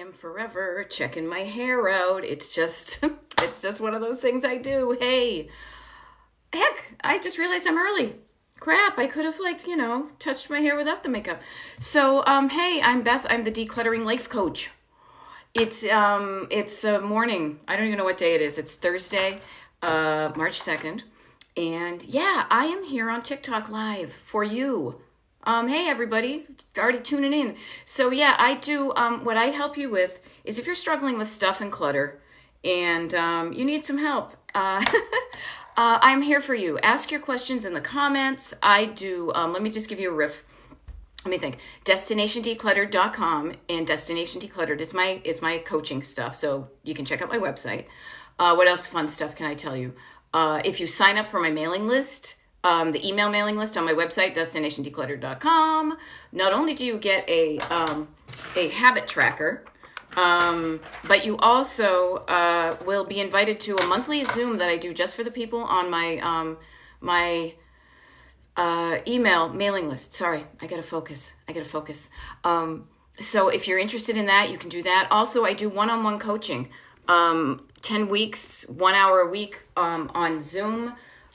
am forever checking my hair out. It's just one of those things I do. Hey, heck, I just realized I'm early. Crap, I could have touched my hair without the makeup. So, hey, I'm Beth. I'm the decluttering life coach. It's morning. I don't even know what day it is. It's Thursday, March 2nd. And yeah, I am here on TikTok live for you. Hey everybody, already tuning in. So yeah, I do, what I help you with is if you're struggling with stuff and clutter and you need some help, I'm here for you. Ask your questions in the comments. I do, let me just give you a riff. Let me think. DestinationDecluttered.com, and Destination Decluttered is my coaching stuff. So you can check out my website. What else fun stuff can I tell you? If you sign up for my mailing list, the email mailing list on my website, DestinationDecluttered.com, not only do you get a habit tracker, but you also will be invited to a monthly Zoom that I do just for the people on my email mailing list. Sorry, I gotta focus. So if you're interested in that, you can do that. Also, I do one-on-one coaching, 10 weeks, 1 hour a week on Zoom.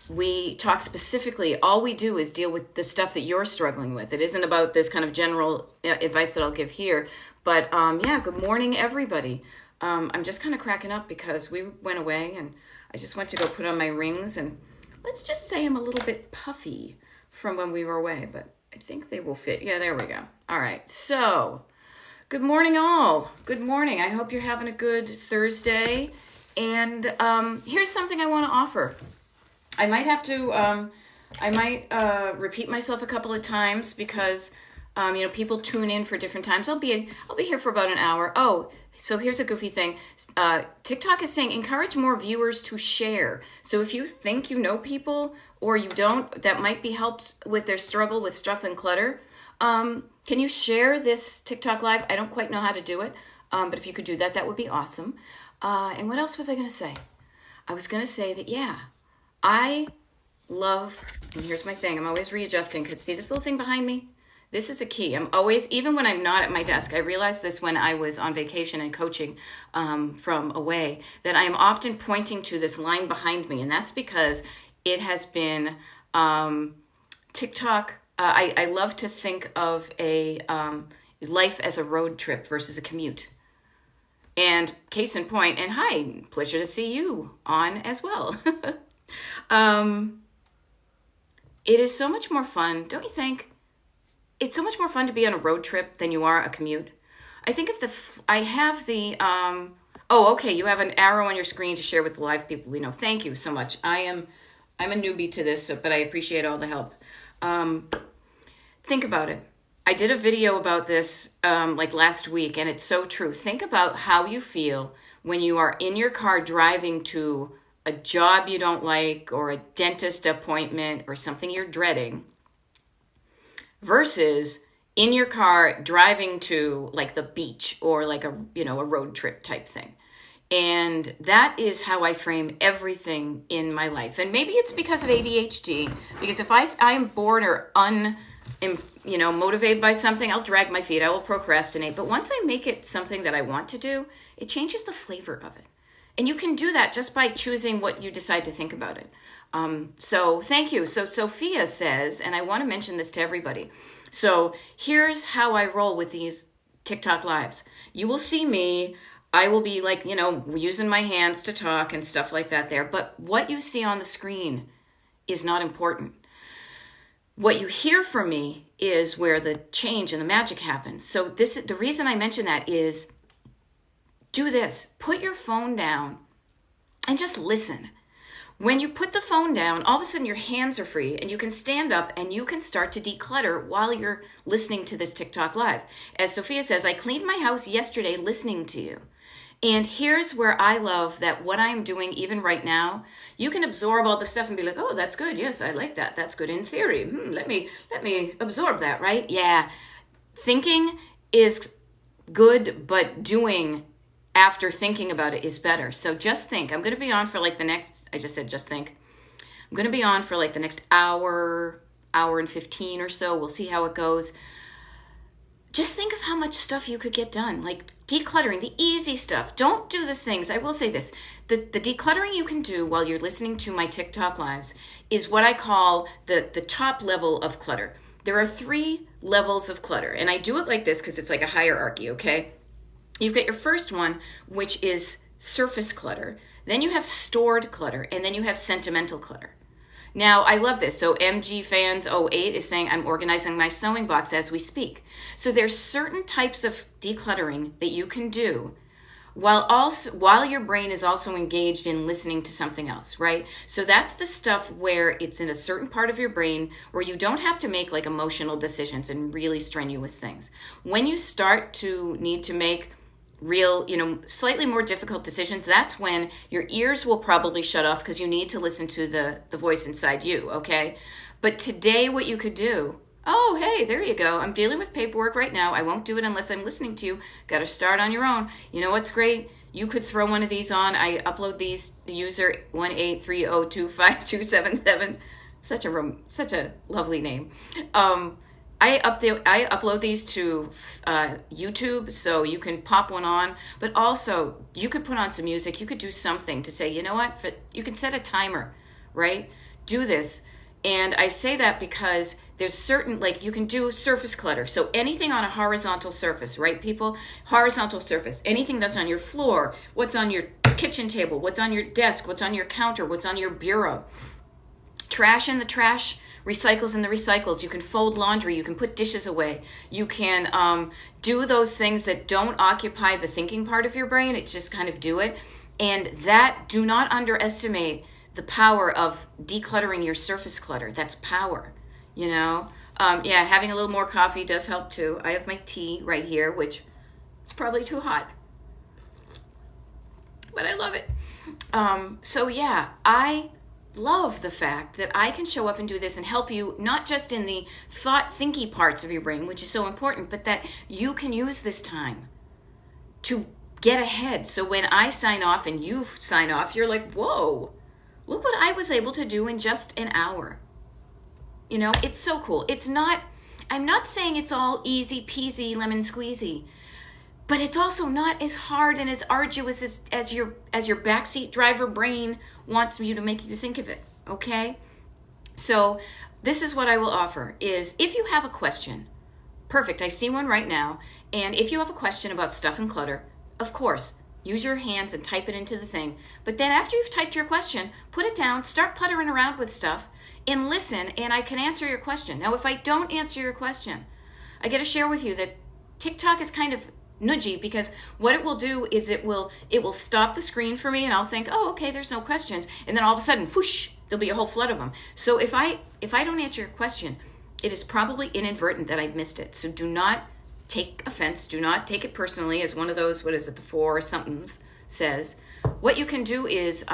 We talk specifically, all we do is deal with the stuff that you're struggling with. It isn't about this kind of general advice that I'll give here. But yeah, good morning, everybody. I'm just kind of cracking up because we went away and I just went to go put on my rings. And let's just say I'm a little bit puffy from when we were away, but I think they will fit. Yeah, there we go. All right, so good morning, all. Good morning. I hope you're having a good Thursday. And here's something I want to offer. I might have to, repeat myself a couple of times because, people tune in for different times. I'll be here for about an hour. Oh, so here's a goofy thing. TikTok is saying encourage more viewers to share. So if you think you know people or you don't, that might be helped with their struggle with stuff and clutter, can you share this TikTok live? I don't quite know how to do it, but if you could do that, that would be awesome. And what else was I going to say? I was going to say that, yeah, I love, and here's my thing, I'm always readjusting because see this little thing behind me? This is a key. I'm always, even when I'm not at my desk, I realized this when I was on vacation and coaching from away, that I am often pointing to this line behind me. And that's because it has been TikTok. I love to think of a life as a road trip versus a commute. And case in point, and hi, pleasure to see you on as well. It is so much more fun, don't you think? It's so much more fun to be on a road trip than you are a commute. I think if I have the, oh, okay, you have an arrow on your screen to share with the live people we know. Thank you so much. I'm a newbie to this, but I appreciate all the help. Think about it. I did a video about this like last week, and it's so true. Think about how you feel when you are in your car driving to a job you don't like or a dentist appointment or something you're dreading versus in your car driving to like the beach or like a road trip type thing. And that is how I frame everything in my life. And maybe it's because of ADHD, because if I am bored or motivated by something, I'll drag my feet, I will procrastinate. But once I make it something that I want to do, it changes the flavor of it. And you can do that just by choosing what you decide to think about it. So thank you. So Sophia says, and I want to mention this to everybody. So here's how I roll with these TikTok lives. You will see me. I will be like, using my hands to talk and stuff like that there. But what you see on the screen is not important. What you hear from me is where the change and the magic happens. So the reason I mention that is do this. Put your phone down and just listen. When you put the phone down, all of a sudden your hands are free and you can stand up and you can start to declutter while you're listening to this TikTok live. As Sophia says, I cleaned my house yesterday listening to you. And here's where I love that what I'm doing even right now, you can absorb all the stuff and be like, oh, that's good. Yes, I like that. That's good in theory. Let me absorb that, right? Yeah. Thinking is good, but doing after thinking about it is better. So just think. I'm going to be on for like the next, I just said just think. I'm going to be on for like the next hour and 15 or so. We'll see how it goes. just think of how much stuff you could get done. Like decluttering, the easy stuff. Don't do the things. I will say this. The decluttering you can do while you're listening to my TikTok lives is what I call the top level of clutter. There are 3 levels of clutter. And I do it like this because it's like a hierarchy, okay? You've got your first one, which is surface clutter. Then you have stored clutter. And then you have sentimental clutter. Now, I love this. So MG Fans 08 is saying, I'm organizing my sewing box as we speak. So there's certain types of decluttering that you can do while your brain is also engaged in listening to something else, right? So that's the stuff where it's in a certain part of your brain where you don't have to make like emotional decisions and really strenuous things. When you start to need to make real, slightly more difficult decisions, that's when your ears will probably shut off because you need to listen to the voice inside you, okay? But today what you could do, oh, hey, there you go. I'm dealing with paperwork right now. I won't do it unless I'm listening to you. Got to start on your own. You know what's great? You could throw one of these on. I upload these, the user 183025277. Such a lovely name. I upload these to YouTube, so you can pop one on, but also you could put on some music. You could do something to say, you know what, you can set a timer, right? Do this. And I say that because there's certain, like you can do surface clutter. So anything on a horizontal surface, right, people? Horizontal surface, anything that's on your floor, what's on your kitchen table, what's on your desk, what's on your counter, what's on your bureau. Trash in the trash, recycles in the recycles. You can fold laundry. You can put dishes away. You can do those things that don't occupy the thinking part of your brain. It's just kind of do it. And that, do not underestimate the power of decluttering your surface clutter. That's power, Yeah, having a little more coffee does help too. I have my tea right here, which is probably too hot, but I love it. So yeah, I love the fact that I can show up and do this and help you, not just in the thought thinky parts of your brain, which is so important, but that you can use this time to get ahead. So when I sign off and you sign off, you're like, whoa, look what I was able to do in just an hour. It's so cool. I'm not saying it's all easy peasy lemon squeezy, but it's also not as hard and as arduous as your backseat driver brain wants you to make you think of it, okay? So this is what I will offer is if you have a question, perfect, I see one right now, and if you have a question about stuff and clutter, of course, use your hands and type it into the thing. But then after you've typed your question, put it down, start puttering around with stuff, and listen, and I can answer your question. Now, if I don't answer your question, I got to share with you that TikTok is kind of nudgy because what it will do is it will stop the screen for me and I'll think, oh, okay, there's no questions. And then all of a sudden, whoosh, there'll be a whole flood of them. So if I don't answer your question, it is probably inadvertent that I've missed it. So do not take offense. Do not take it personally as one of those, what is it, the 4 or somethings says. What you can do is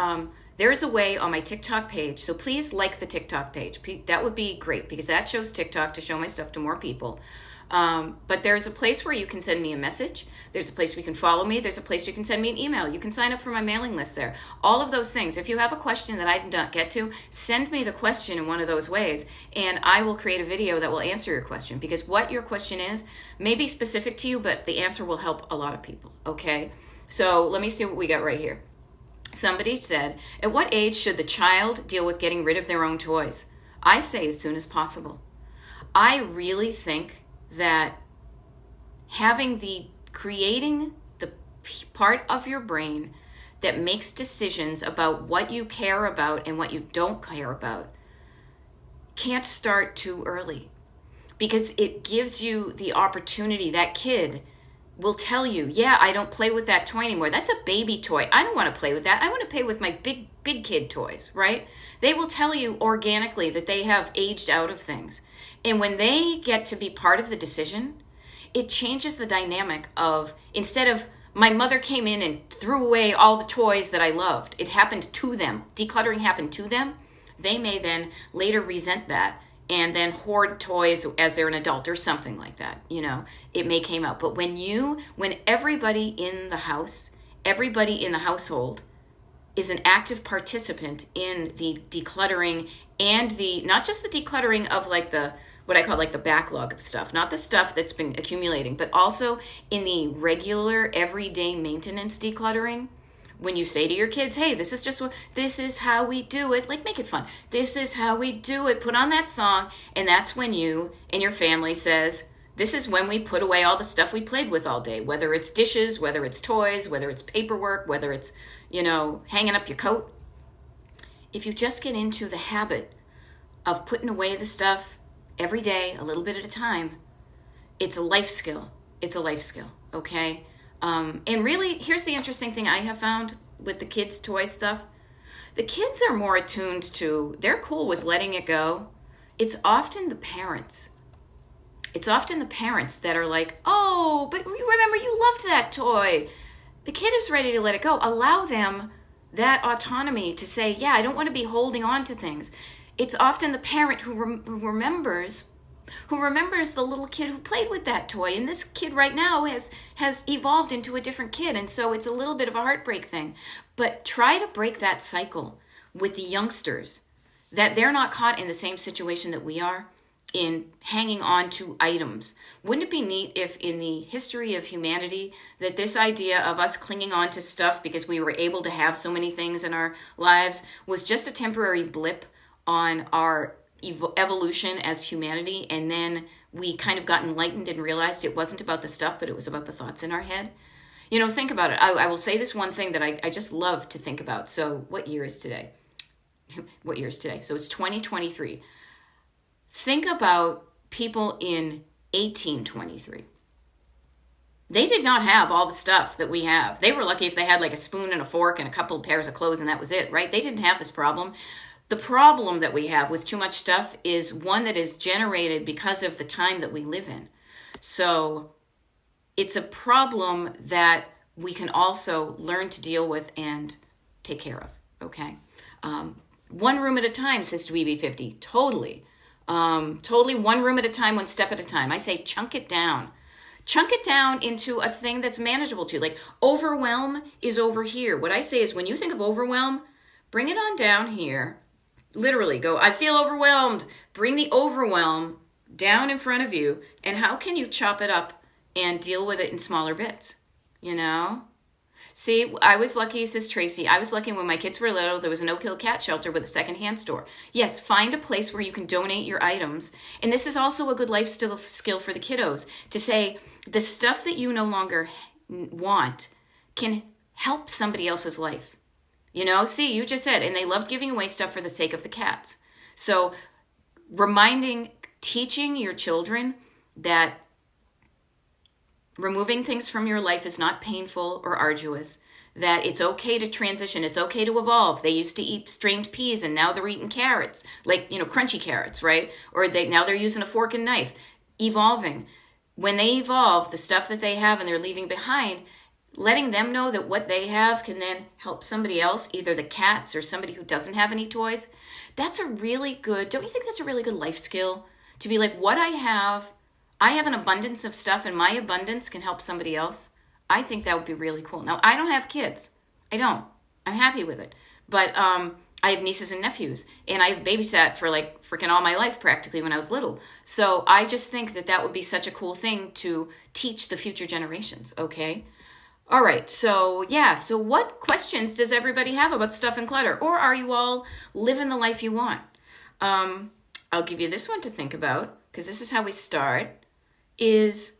there is a way on my TikTok page. So please like the TikTok page. That would be great because that shows TikTok to show my stuff to more people. But there's a place where you can send me a message. There's a place where you can follow me. There's a place you can send me an email. You can sign up for my mailing list there. All of those things. If you have a question that I did not get to, send me the question in one of those ways, and I will create a video that will answer your question because what your question is may be specific to you, but the answer will help a lot of people, okay? So let me see what we got right here. Somebody said, at what age should the child deal with getting rid of their own toys? I say as soon as possible. I really think that creating the part of your brain that makes decisions about what you care about and what you don't care about can't start too early because it gives you the opportunity. That kid will tell you, yeah, I don't play with that toy anymore. That's a baby toy. I don't want to play with that. I want to play with my big kid toys, right? They will tell you organically that they have aged out of things. And when they get to be part of the decision, it changes the dynamic of, instead of my mother came in and threw away all the toys that I loved, it happened to them. Decluttering happened to them. They may then later resent that and then hoard toys as they're an adult or something like that. It may came out. But when everybody in the house, everybody in the household is an active participant in the decluttering and not just the decluttering of like the what I call like the backlog of stuff, not the stuff that's been accumulating, but also in the regular everyday maintenance decluttering. When you say to your kids, hey, this is just what, this is how we do it, like make it fun. This is how we do it. Put on that song. And that's when you and your family says, this is when we put away all the stuff we played with all day, whether it's dishes, whether it's toys, whether it's paperwork, whether it's, hanging up your coat. If you just get into the habit of putting away the stuff every day, a little bit at a time, it's a life skill. It's a life skill, okay? And really, here's the interesting thing I have found with the kids' toy stuff. The kids are more attuned to, they're cool with letting it go. It's often the parents. It's often the parents that are like, oh, but remember you loved that toy. The kid is ready to let it go. Allow them that autonomy to say, yeah, I don't want to be holding on to things. It's often the parent who remembers the little kid who played with that toy. And this kid right now has evolved into a different kid. And so it's a little bit of a heartbreak thing. But try to break that cycle with the youngsters, that they're not caught in the same situation that we are in hanging on to items. Wouldn't it be neat if in the history of humanity that this idea of us clinging on to stuff because we were able to have so many things in our lives was just a temporary blip on our evolution as humanity, and then we kind of got enlightened and realized it wasn't about the stuff, but it was about the thoughts in our head? Think about it. I will say this one thing that I just love to think about. So what year is today? What year is today? So it's 2023. Think about people in 1823. They did not have all the stuff that we have. They were lucky if they had like a spoon and a fork and a couple of pairs of clothes and that was it, right? They didn't have this problem. The problem that we have with too much stuff is one that is generated because of the time that we live in. So it's a problem that we can also learn to deal with and take care of, okay? One room at a time, says Dweeby 50. Totally. Totally one room at a time, one step at a time. I say chunk it down. Chunk it down into a thing that's manageable to you. Like overwhelm is over here. What I say is when you think of overwhelm, bring it on down here. Literally go, I feel overwhelmed. Bring the overwhelm down in front of you. And how can you chop it up and deal with it in smaller bits? See, I was lucky, says Tracy. I was lucky when my kids were little, there was a no-kill cat shelter with a secondhand store. Yes, find a place where you can donate your items. And this is also a good life skill for the kiddos to say the stuff that you no longer want can help somebody else's life. See, you just said, and they love giving away stuff for the sake of the cats. So teaching your children that removing things from your life is not painful or arduous, that it's okay to transition, it's okay to evolve. They used to eat strained peas and now they're eating carrots, like, crunchy carrots, right? Or now they're using a fork and knife. Evolving. When they evolve, the stuff that they have and they're leaving behind, letting them know that what they have can then help somebody else, either the cats or somebody who doesn't have any toys. That's a really good, don't you think that's a really good life skill? To be like, what I have an abundance of stuff and my abundance can help somebody else. I think that would be really cool. Now, I don't have kids. I don't. I'm happy with it. But I have nieces and nephews, and I've babysat for like freaking all my life practically when I was little. So I just think that would be such a cool thing to teach the future generations, okay? All right, so yeah, so what questions does everybody have about stuff and clutter? Or are you all living the life you want? I'll give you this one to think about, because this is how we start, is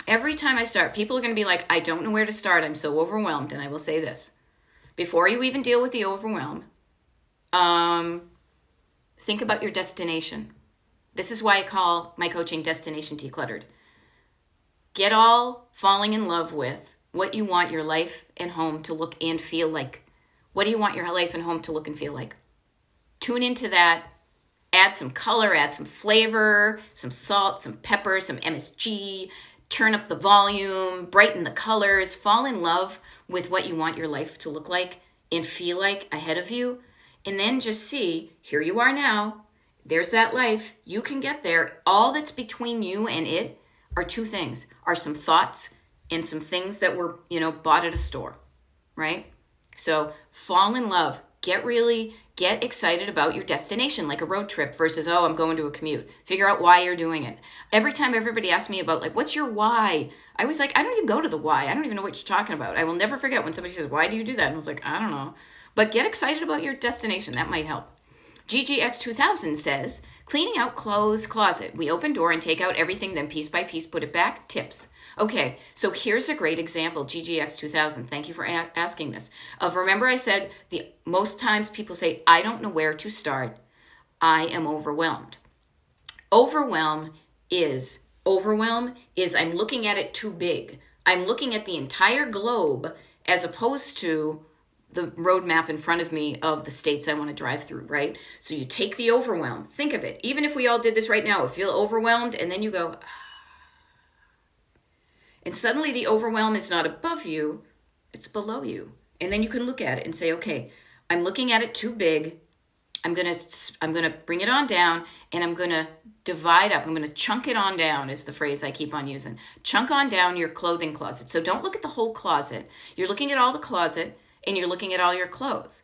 every time I start, people are going to be like, I don't know where to start. I'm so overwhelmed. And I will say this. Before you even deal with the overwhelm, think about your destination. This is why I call my coaching Destination Decluttered. Get all falling in love with what you want your life and home to look and feel like. What do you want your life and home to look and feel like? Tune into that. Add some color, add some flavor, some salt, some pepper, some MSG, turn up the volume, brighten the colors, fall in love with what you want your life to look like and feel like ahead of you. And then just see, here you are now. There's that life. You can get there. All that's between you and it are two things, are some thoughts and some things that were, bought at a store, right? So fall in love. get excited about your destination, like a road trip versus, oh, I'm going to a commute. Figure out why you're doing it. Every time everybody asks me about, like, what's your why? I was like, I don't even go to the why. I don't even know what you're talking about. I will never forget when somebody says, why do you do that? And I was like, I don't know. But get excited about your destination. That might help. GGX2000 says, cleaning out clothes closet. We open door and take out everything, then piece by piece put it back. Tips. Okay, so here's a great example, GGX2000. Thank you for asking this. Remember I said most times people say, I don't know where to start. I am overwhelmed. Overwhelm is I'm looking at it too big. I'm looking at the entire globe as opposed to the roadmap in front of me of the states I want to drive through, right? So you take the overwhelm. Think of it. Even if we all did this right now, feel overwhelmed, and then you go, and suddenly the overwhelm is not above you, it's below you. And then you can look at it and say, okay, I'm looking at it too big. I'm gonna bring it on down, and I'm gonna divide up. I'm gonna chunk it on down is the phrase I keep on using. Chunk on down your clothing closet. So don't look at the whole closet. You're looking at all the closet, and you're looking at all your clothes.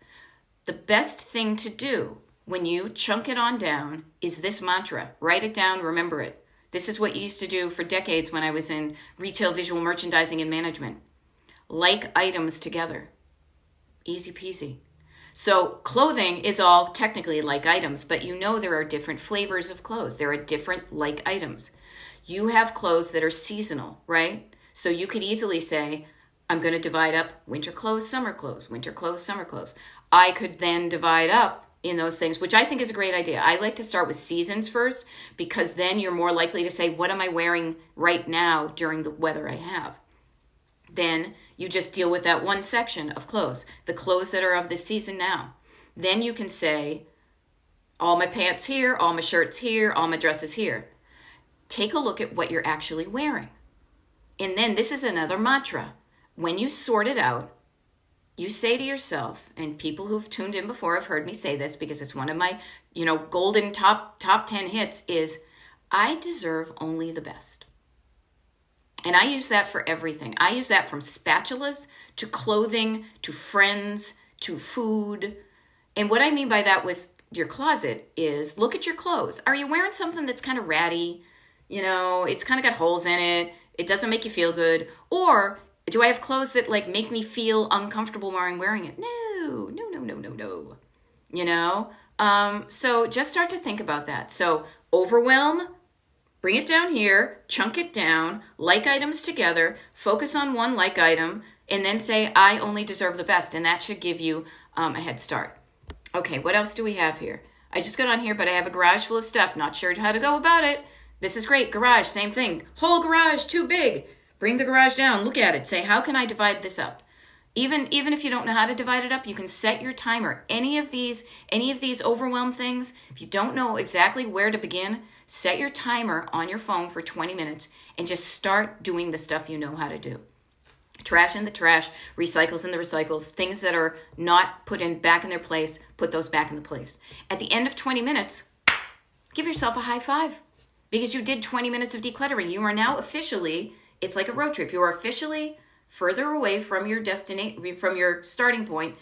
The best thing to do when you chunk it on down is this mantra. Write it down, remember it. This is what you used to do for decades when I was in retail visual merchandising and management. Like items together. Easy peasy. So clothing is all technically like items, but you know there are different flavors of clothes. There are different like items. You have clothes that are seasonal, right? So you could easily say, I'm going to divide up winter clothes, summer clothes, winter clothes, summer clothes. I could then divide up in those things, which I think is a great idea. I like to start with seasons first, because then you're more likely to say, what am I wearing right now during the weather I have? Then you just deal with that one section of clothes, the clothes that are of the season now. Then you can say, all my pants here, all my shirts here, all my dresses here. Take a look at what you're actually wearing. And then this is another mantra. When you sort it out, you say to yourself, and people who've tuned in before have heard me say this because it's one of my, golden top 10 hits is, I deserve only the best. And I use that for everything. I use that from spatulas to clothing to friends to food. And what I mean by that with your closet is look at your clothes. Are you wearing something that's kind of ratty? It's kind of got holes in it. It doesn't make you feel good. Or do I have clothes that make me feel uncomfortable wearing it? No. So just start to think about that. So overwhelm, bring it down here, chunk it down, like items together, focus on one like item, and then say, I only deserve the best. And that should give you a head start. Okay, what else do we have here? I just got on here, but I have a garage full of stuff. Not sure how to go about it. This is great. Garage, same thing. Whole garage, too big. Bring the garage down, look at it, say, how can I divide this up? Even if you don't know how to divide it up, you can set your timer. Any of these overwhelm things, if you don't know exactly where to begin, set your timer on your phone for 20 minutes and just start doing the stuff you know how to do. Trash in the trash, recycles in the recycles, things that are not put in back in their place, put those back in the place. At the end of 20 minutes, give yourself a high five because you did 20 minutes of decluttering. You are now officially, it's like a road trip. You are officially further away from your destination, from your starting point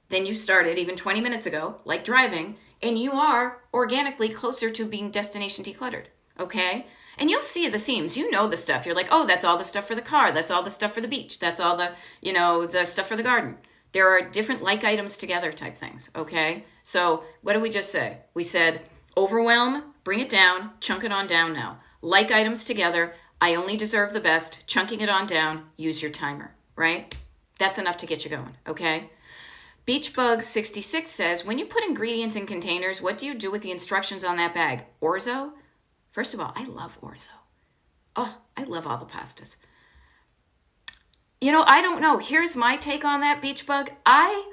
than you started even 20 minutes ago, like driving, and you are organically closer to being destination decluttered, okay? And you'll see the themes. You know the stuff. You're like, oh, that's all the stuff for the car. That's all the stuff for the beach. That's all the, the stuff for the garden. There are different like items together type things, okay? So what did we just say? We said overwhelm, bring it down, chunk it on down now. Like items together, I only deserve the best, chunking it on down, use your timer, right? That's enough to get you going, okay? Beachbug66 says, when you put ingredients in containers, what do you do with the instructions on that bag? Orzo? First of all, I love orzo. Oh, I love all the pastas. I don't know. Here's my take on that, Beachbug. I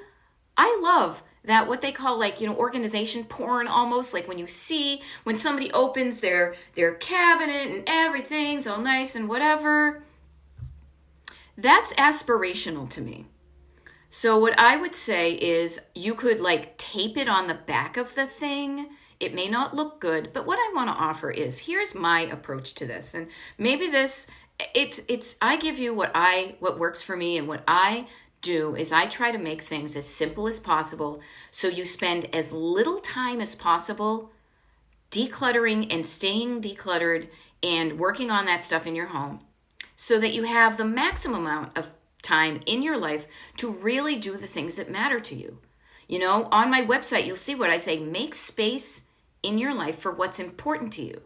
love that what they call organization porn almost, like when somebody opens their cabinet and everything's all nice and whatever. That's aspirational to me. So what I would say is you could tape it on the back of the thing. It may not look good, but what I want to offer is, here's my approach to this. And maybe I give you what works for me and what I do is I try to make things as simple as possible so you spend as little time as possible decluttering and staying decluttered and working on that stuff in your home so that you have the maximum amount of time in your life to really do the things that matter to you. You know, on my website, you'll see what I say, make space in your life for what's important to you.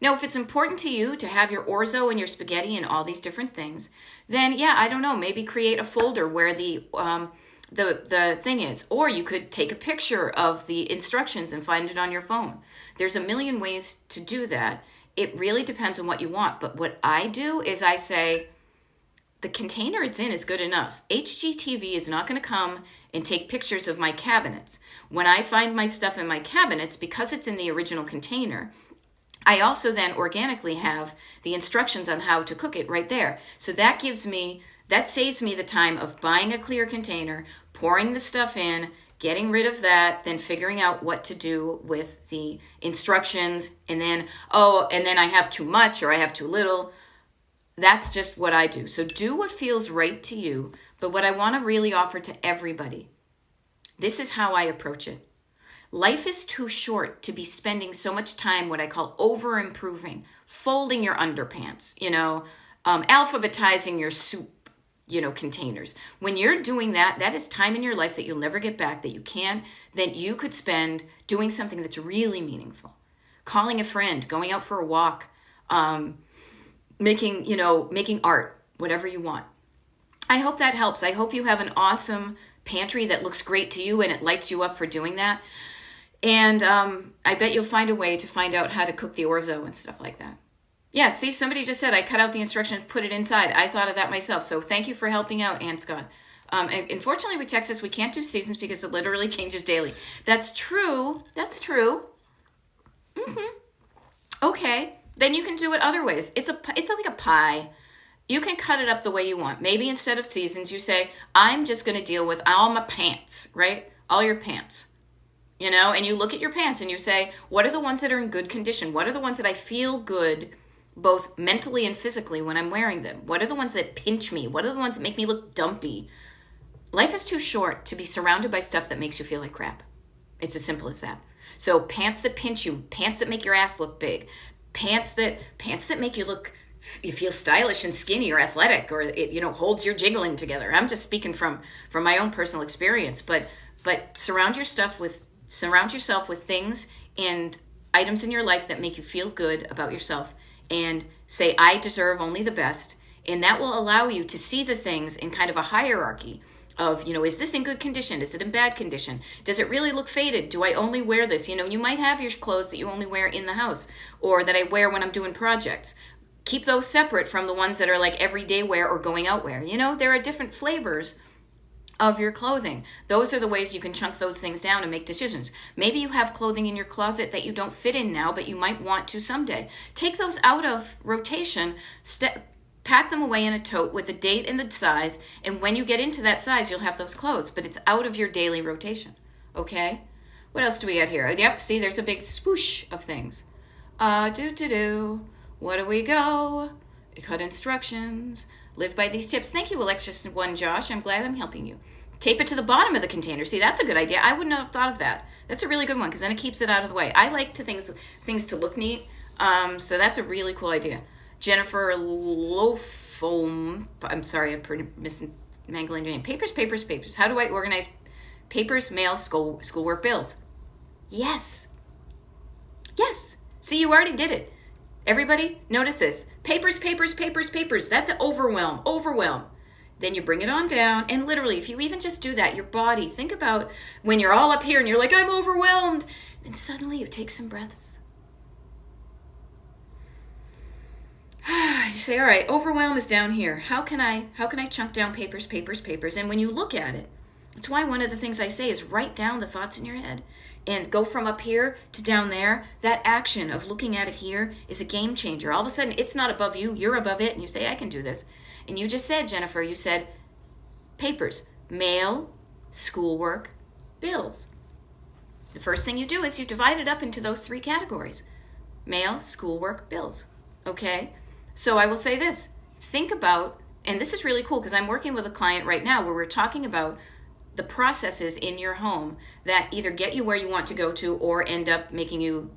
Now, if it's important to you to have your orzo and your spaghetti and all these different things, then yeah, I don't know, maybe create a folder where the thing is, or you could take a picture of the instructions and find it on your phone. There's a million ways to do that. It really depends on what you want. But what I do is I say, the container it's in is good enough. HGTV is not going to come and take pictures of my cabinets. When I find my stuff in my cabinets, because it's in the original container, I also then organically have the instructions on how to cook it right there. So that saves me the time of buying a clear container, pouring the stuff in, getting rid of that, then figuring out what to do with the instructions, and then I have too much or I have too little. That's just what I do. So do what feels right to you. But what I want to really offer to everybody, this is how I approach it. Life is too short to be spending so much time what I call over-improving, folding your underpants, alphabetizing your soup, containers. When you're doing that, that is time in your life that you'll never get back, that you could spend doing something that's really meaningful. Calling a friend, going out for a walk, making art, whatever you want. I hope that helps. I hope you have an awesome pantry that looks great to you and it lights you up for doing that. And I bet you'll find a way to find out how to cook the orzo and stuff like that. Yeah, see, somebody just said I cut out the instructions, put it inside. I thought of that myself. So thank you for helping out, Ann Scott. Unfortunately, with Texas, we can't do seasons because it literally changes daily. That's true. That's true. Okay, then you can do it other ways. It's like a pie. You can cut it up the way you want. Maybe instead of seasons, you say, I'm just going to deal with all my pants, right? All your pants. And you look at your pants and you say, what are the ones that are in good condition? What are the ones that I feel good, both mentally and physically, when I'm wearing them? What are the ones that pinch me? What are the ones that make me look dumpy? Life is too short to be surrounded by stuff that makes you feel like crap. It's as simple as that. So pants that pinch you, pants that make your ass look big, pants that make you feel stylish and skinny or athletic, or it holds your jiggling together. I'm just speaking from my own personal experience, but surround yourself with things and items in your life that make you feel good about yourself, and say, I deserve only the best. And that will allow you to see the things in kind of a hierarchy of, is this in good condition? Is it in bad condition? Does it really look faded? Do I only wear this? You might have your clothes that you only wear in the house, or that I wear when I'm doing projects. Keep those separate from the ones that are like everyday wear or going out wear. There are different flavors of your clothing. Those are the ways you can chunk those things down and make decisions. Maybe you have clothing in your closet that you don't fit in now, but you might want to someday. Take those out of rotation, pack them away in a tote with the date and the size, and when you get into that size, you'll have those clothes, but it's out of your daily rotation. Okay? What else do we got here? Yep, see, there's a big swoosh of things. What do we go? Cut instructions. Live by these tips. Thank you, Alexis One Josh. I'm glad I'm helping you. Tape it to the bottom of the container. See, that's a good idea. I wouldn't have thought of that. That's a really good one because then it keeps it out of the way. I like things to look neat. So that's a really cool idea. Jennifer Lofom. I'm sorry, I'm mangling your name. Papers. How do I organize papers, mail, schoolwork, bills? Yes. See, you already did it. Everybody, notice this. Papers. That's overwhelm. Then you bring it on down, and literally, if you even just do that, your body, think about when you're all up here and you're like, I'm overwhelmed. Then suddenly you take some breaths. You say, all right, overwhelm is down here. How can I chunk down papers? And when you look at it, that's why one of the things I say is write down the thoughts in your head and go from up here to down there. That action of looking at it here is a game changer. All of a sudden, it's not above you, you're above it, and you say, I can do this. And you just said, Jennifer, you said papers, mail, schoolwork, bills. The first thing you do is you divide it up into those three categories. Mail, schoolwork, bills. Okay? So I will say this. Think about, and this is really cool because I'm working with a client right now where we're talking about the processes in your home that either get you where you want to go to or end up making you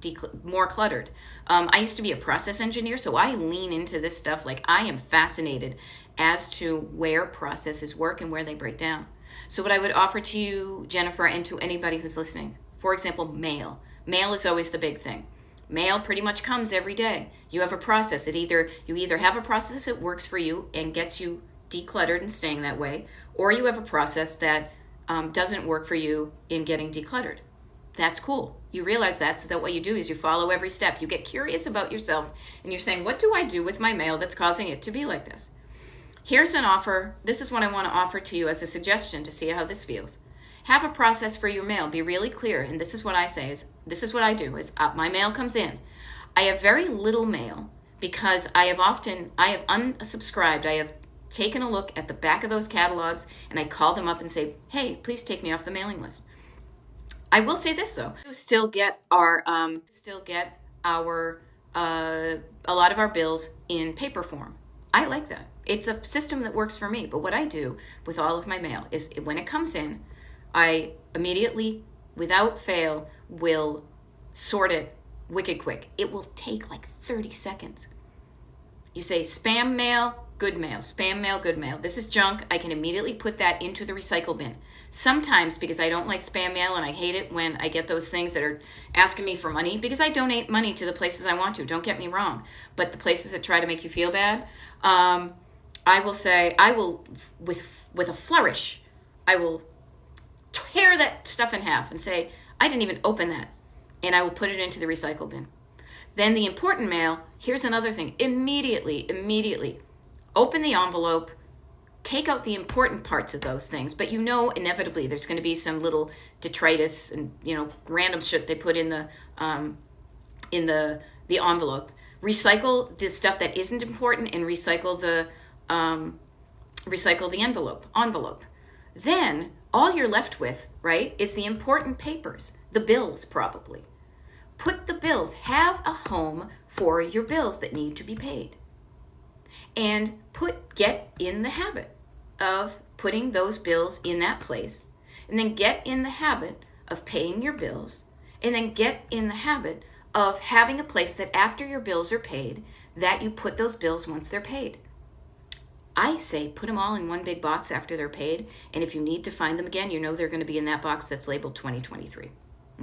more cluttered. I used to be a process engineer, so I lean into this stuff. Like, I am fascinated as to where processes work and where they break down. So what I would offer to you, Jennifer, and to anybody who's listening, for example, mail. Mail is always the big thing. Mail pretty much comes every day. You have a process. You either have a process that works for you and gets you decluttered and staying that way, or you have a process that doesn't work for you in getting decluttered. That's cool. You realize that, so that what you do is you follow every step. You get curious about yourself, and you're saying, what do I do with my mail that's causing it to be like this? Here's an offer. This is what I want to offer to you as a suggestion to see how this feels. Have a process for your mail. Be really clear, and this is what I say, this is what I do, is my mail comes in. I have very little mail because I have unsubscribed. I have taken a look at the back of those catalogs, and I call them up and say, hey, please take me off the mailing list. I will say this though, we still get a lot of our bills in paper form. I like that. It's a system that works for me. But what I do with all of my mail is when it comes in, I immediately, without fail, will sort it wicked quick. It will take like 30 seconds. You say spam mail, good mail, spam mail, good mail. This is junk. I can immediately put that into the recycle bin. Sometimes, because I don't like spam mail and I hate it when I get those things that are asking me for money, because I donate money to the places I want to, don't get me wrong. But the places that try to make you feel bad, I will, with a flourish, I will tear that stuff in half and say, I didn't even open that. And I will put it into the recycle bin. Then the important mail, here's another thing. Immediately, open the envelope, take out the important parts of those things. But you know, inevitably, there's going to be some little detritus and, random shit they put in the envelope. Recycle the stuff that isn't important and recycle the envelope. Then all you're left with, right, is the important papers, the bills probably. Put the bills, have a home for your bills that need to be paid. And get in the habit of putting those bills in that place. And then get in the habit of paying your bills. And then get in the habit of having a place that after your bills are paid, that you put those bills once they're paid. I say put them all in one big box after they're paid, and if you need to find them again, you know they're going to be in that box that's labeled 2023.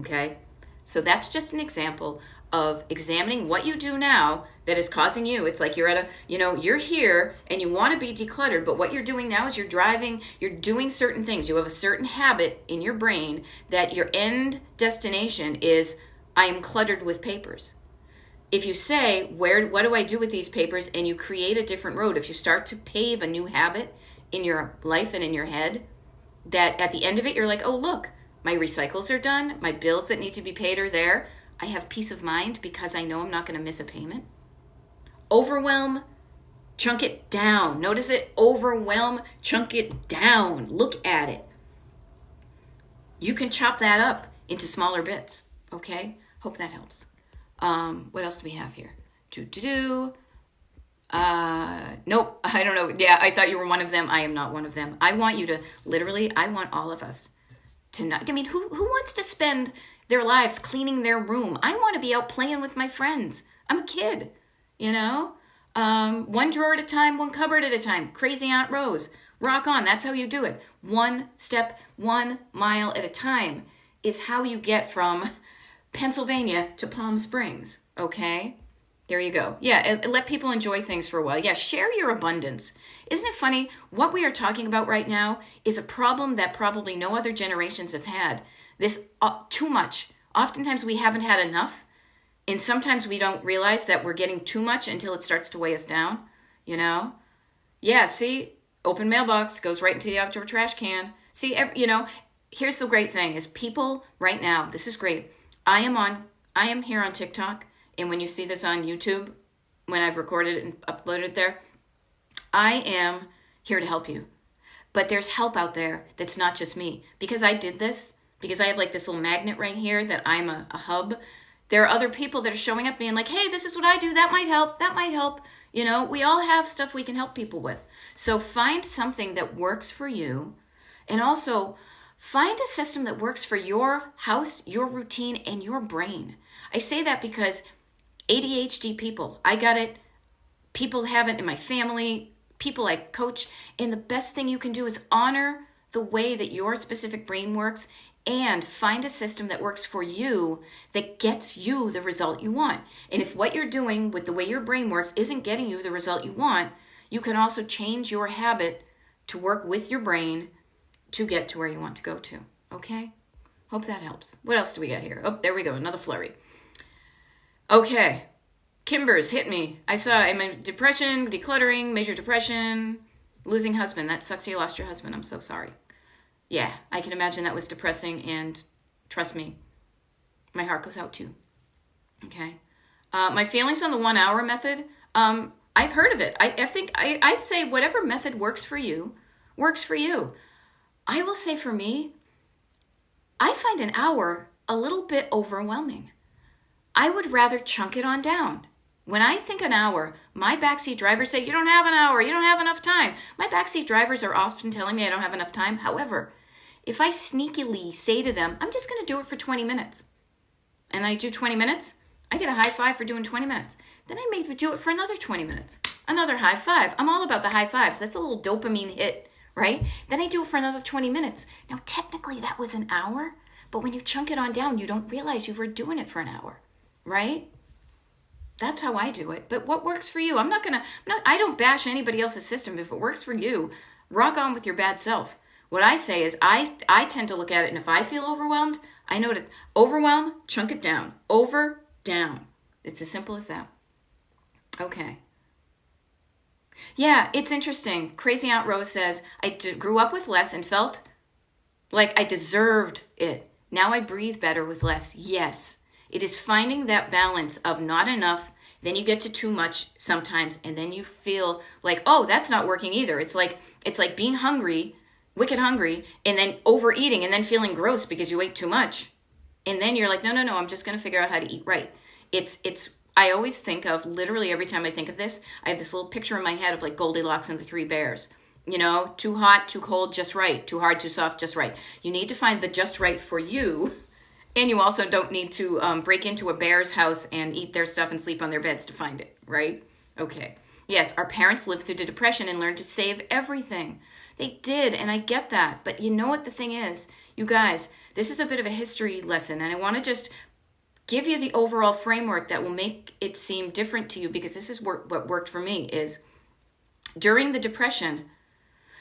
Okay? So that's just an example of examining what you do now that is causing you. It's like you're at you're here and you want to be decluttered, but what you're doing now is you're driving, you're doing certain things. You have a certain habit in your brain that your end destination is, I am cluttered with papers. If you say, what do I do with these papers? And you create a different road. If you start to pave a new habit in your life and in your head, that at the end of it, you're like, oh, look, my recycles are done. My bills that need to be paid are there. I have peace of mind because I know I'm not going to miss a payment. Overwhelm, chunk it down. Notice it, overwhelm, chunk it down. Look at it. You can chop that up into smaller bits, okay? Hope that helps. What else do we have here? Nope, I don't know. Yeah, I thought you were one of them. I am not one of them. I want you to, literally, I want all of us to not, who wants to spend their lives cleaning their room? I want to be out playing with my friends. I'm a kid, one drawer at a time, one cupboard at a time. Crazy Aunt Rose. Rock on. That's how you do it. One step, 1 mile at a time is how you get from Pennsylvania to Palm Springs, okay? There you go. Yeah, let people enjoy things for a while. Yeah, share your abundance. Isn't it funny? What we are talking about right now is a problem that probably no other generations have had. This too much. Oftentimes we haven't had enough, and sometimes we don't realize that we're getting too much until it starts to weigh us down, Yeah, see, open mailbox goes right into the outdoor trash can. See, here's the great thing is people right now, this is great. I am here on TikTok, and when you see this on YouTube, when I've recorded it and uploaded it there, I am here to help you. But there's help out there that's not just me. Because I did this, because I have like this little magnet right here that I'm a hub, there are other people that are showing up being like, hey, this is what I do, that might help, You know, we all have stuff we can help people with. So find something that works for you, and also find a system that works for your house, your routine, and your brain. I say that because ADHD people, I got it. People have it in my family, people I coach. And the best thing you can do is honor the way that your specific brain works and find a system that works for you that gets you the result you want. And if what you're doing with the way your brain works isn't getting you the result you want, you can also change your habit to work with your brain to get to where you want to go to. Okay? Hope that helps. What else do we got here? Oh, there we go. Another flurry. Okay. Kimbers, hit me. I saw I'm in depression, decluttering, major depression, losing husband. That sucks you lost your husband. I'm so sorry. Yeah, I can imagine that was depressing, and trust me, my heart goes out too. Okay. My feelings on the 1 hour method, I've heard of it. I think I'd say whatever method works for you, works for you. I will say for me, I find an hour a little bit overwhelming. I would rather chunk it on down. When I think an hour, my backseat drivers say, you don't have an hour, you don't have enough time. My backseat drivers are often telling me I don't have enough time. However, if I sneakily say to them, I'm just going to do it for 20 minutes, and I do 20 minutes, I get a high five for doing 20 minutes. Then I may do it for another 20 minutes, another high five. I'm all about the high fives. That's a little dopamine hit, right? Then I do it for another 20 minutes. Now, technically, that was an hour, but when you chunk it on down, you don't realize you were doing it for an hour, right? That's how I do it. But what works for you? I don't bash anybody else's system. If it works for you, rock on with your bad self. What I say is I tend to look at it, and if I feel overwhelmed, I know to overwhelm, chunk it down. Over, down. It's as simple as that. Okay. Yeah, it's interesting. Crazy Aunt Rose says, I grew up with less and felt like I deserved it. Now I breathe better with less. Yes. It is finding that balance of not enough, then you get to too much sometimes, and then you feel like, oh, that's not working either. It's like being hungry, wicked hungry, and then overeating, and then feeling gross because you ate too much. And then you're like, no, I'm just going to figure out how to eat right. I always think of, literally every time I think of this, I have this little picture in my head of like Goldilocks and the Three Bears. You know, too hot, too cold, just right. Too hard, too soft, just right. You need to find the just right for you. And you also don't need to break into a bear's house and eat their stuff and sleep on their beds to find it, right? Okay. Yes, our parents lived through the Depression and learned to save everything. They did, and I get that. But you know what the thing is? You guys, this is a bit of a history lesson, and I want to just give you the overall framework that will make it seem different to you, because this is what worked for me. Is during the Depression,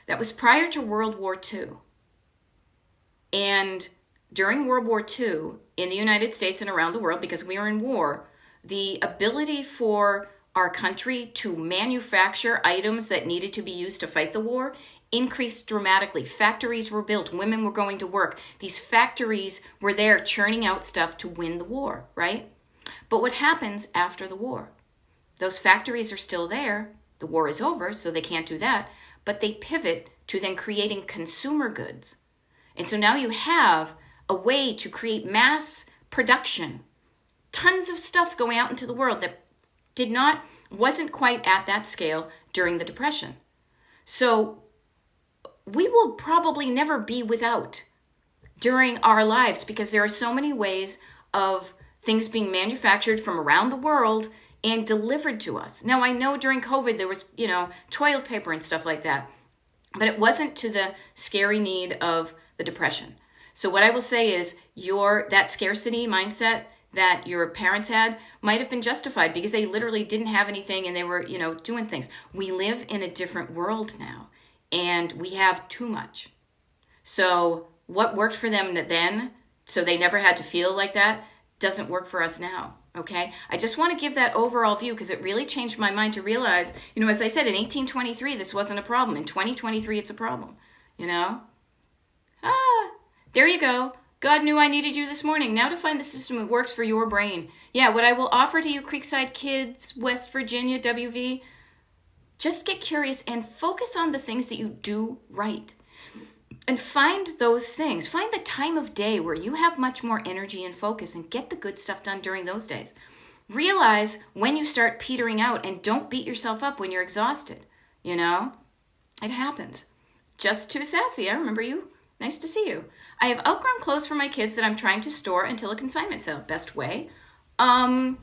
that was prior to World War II. And during World War II, in the United States and around the world, because we were in war, the ability for our country to manufacture items that needed to be used to fight the war increased dramatically. Factories were built. Women were going to work. These factories were there churning out stuff to win the war, right? But what happens after the war? Those factories are still there. The war is over, so they can't do that. But they pivot to then creating consumer goods. And so now you have a way to create mass production. Tons of stuff going out into the world that wasn't quite at that scale during the Depression. So we will probably never be without during our lives, because there are so many ways of things being manufactured from around the world and delivered to us. Now, I know during COVID there was, toilet paper and stuff like that, but it wasn't to the scary need of the Depression. So what I will say is that scarcity mindset that your parents had might have been justified because they literally didn't have anything and they were, doing things. We live in a different world now, and we have too much. So what worked for them then, so they never had to feel like that, doesn't work for us now, okay? I just want to give that overall view because it really changed my mind to realize, as I said, in 1823, this wasn't a problem. In 2023, it's a problem, There you go. God knew I needed you this morning. Now to find the system that works for your brain. Yeah, what I will offer to you, Creekside Kids, West Virginia, WV, just get curious and focus on the things that you do right. And find those things. Find the time of day where you have much more energy and focus and get the good stuff done during those days. realize when you start petering out, and don't beat yourself up when you're exhausted. It happens. Just too sassy. I remember you. Nice to see you. I have outgrown clothes for my kids that I'm trying to store until a consignment sale. Best way. The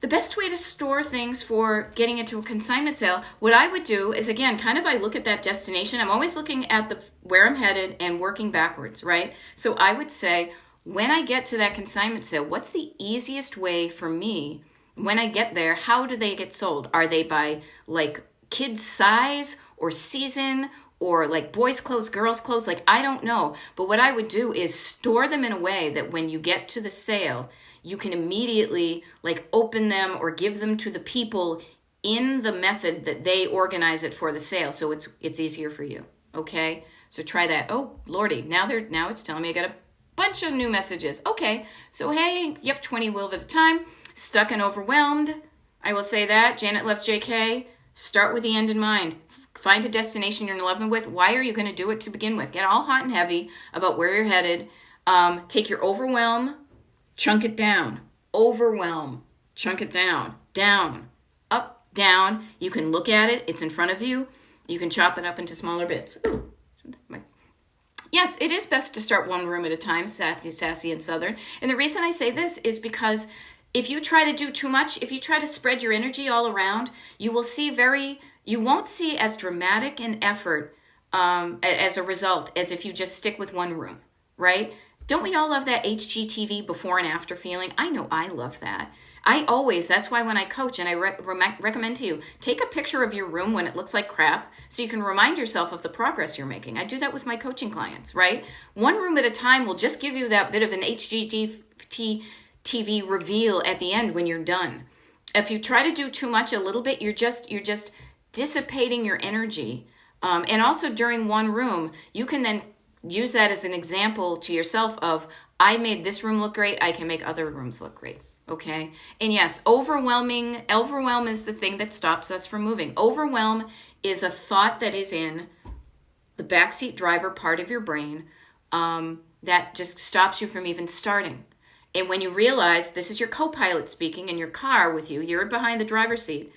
best way to store things for getting into a consignment sale, what I would do is, again, kind of I look at that destination. I'm always looking at where I'm headed and working backwards, right? So I would say, when I get to that consignment sale, what's the easiest way for me when I get there? How do they get sold? Are they by like kids size or season, or like boys clothes, girls clothes? Like, I don't know. But what I would do is store them in a way that when you get to the sale, you can immediately like open them or give them to the people in the method that they organize it for the sale. So it's easier for you. Okay. So try that. Oh, Lordy. Now it's telling me I got a bunch of new messages. Okay. So, hey, yep. 20 will at a time. Stuck and overwhelmed. I will say that. Janet loves JK. Start with the end in mind. Find a destination you're in love with. Why are you going to do it to begin with? Get all hot and heavy about where you're headed. Take your overwhelm, chunk it down. Overwhelm, chunk it down. Down, up, down. You can look at it. It's in front of you. You can chop it up into smaller bits. Ooh. Yes, it is best to start one room at a time, sassy and southern. And the reason I say this is because if you try to do too much, if you try to spread your energy all around, you won't see as dramatic an effort as a result as if you just stick with one room, right? Don't we all love that HGTV before and after feeling? I know I love that. That's why when I coach, and I recommend to you, take a picture of your room when it looks like crap so you can remind yourself of the progress you're making. I do that with my coaching clients, right? One room at a time will just give you that bit of an HGTV reveal at the end when you're done. If you try to do too much a little bit, you're just dissipating your energy. And also during one room, you can then use that as an example to yourself of, I made this room look great, I can make other rooms look great. Okay? And yes, overwhelm is the thing that stops us from moving. Overwhelm is a thought that is in the backseat driver part of your brain that just stops you from even starting. And when you realize this is your co-pilot speaking in your car with you, you're behind the driver's seat.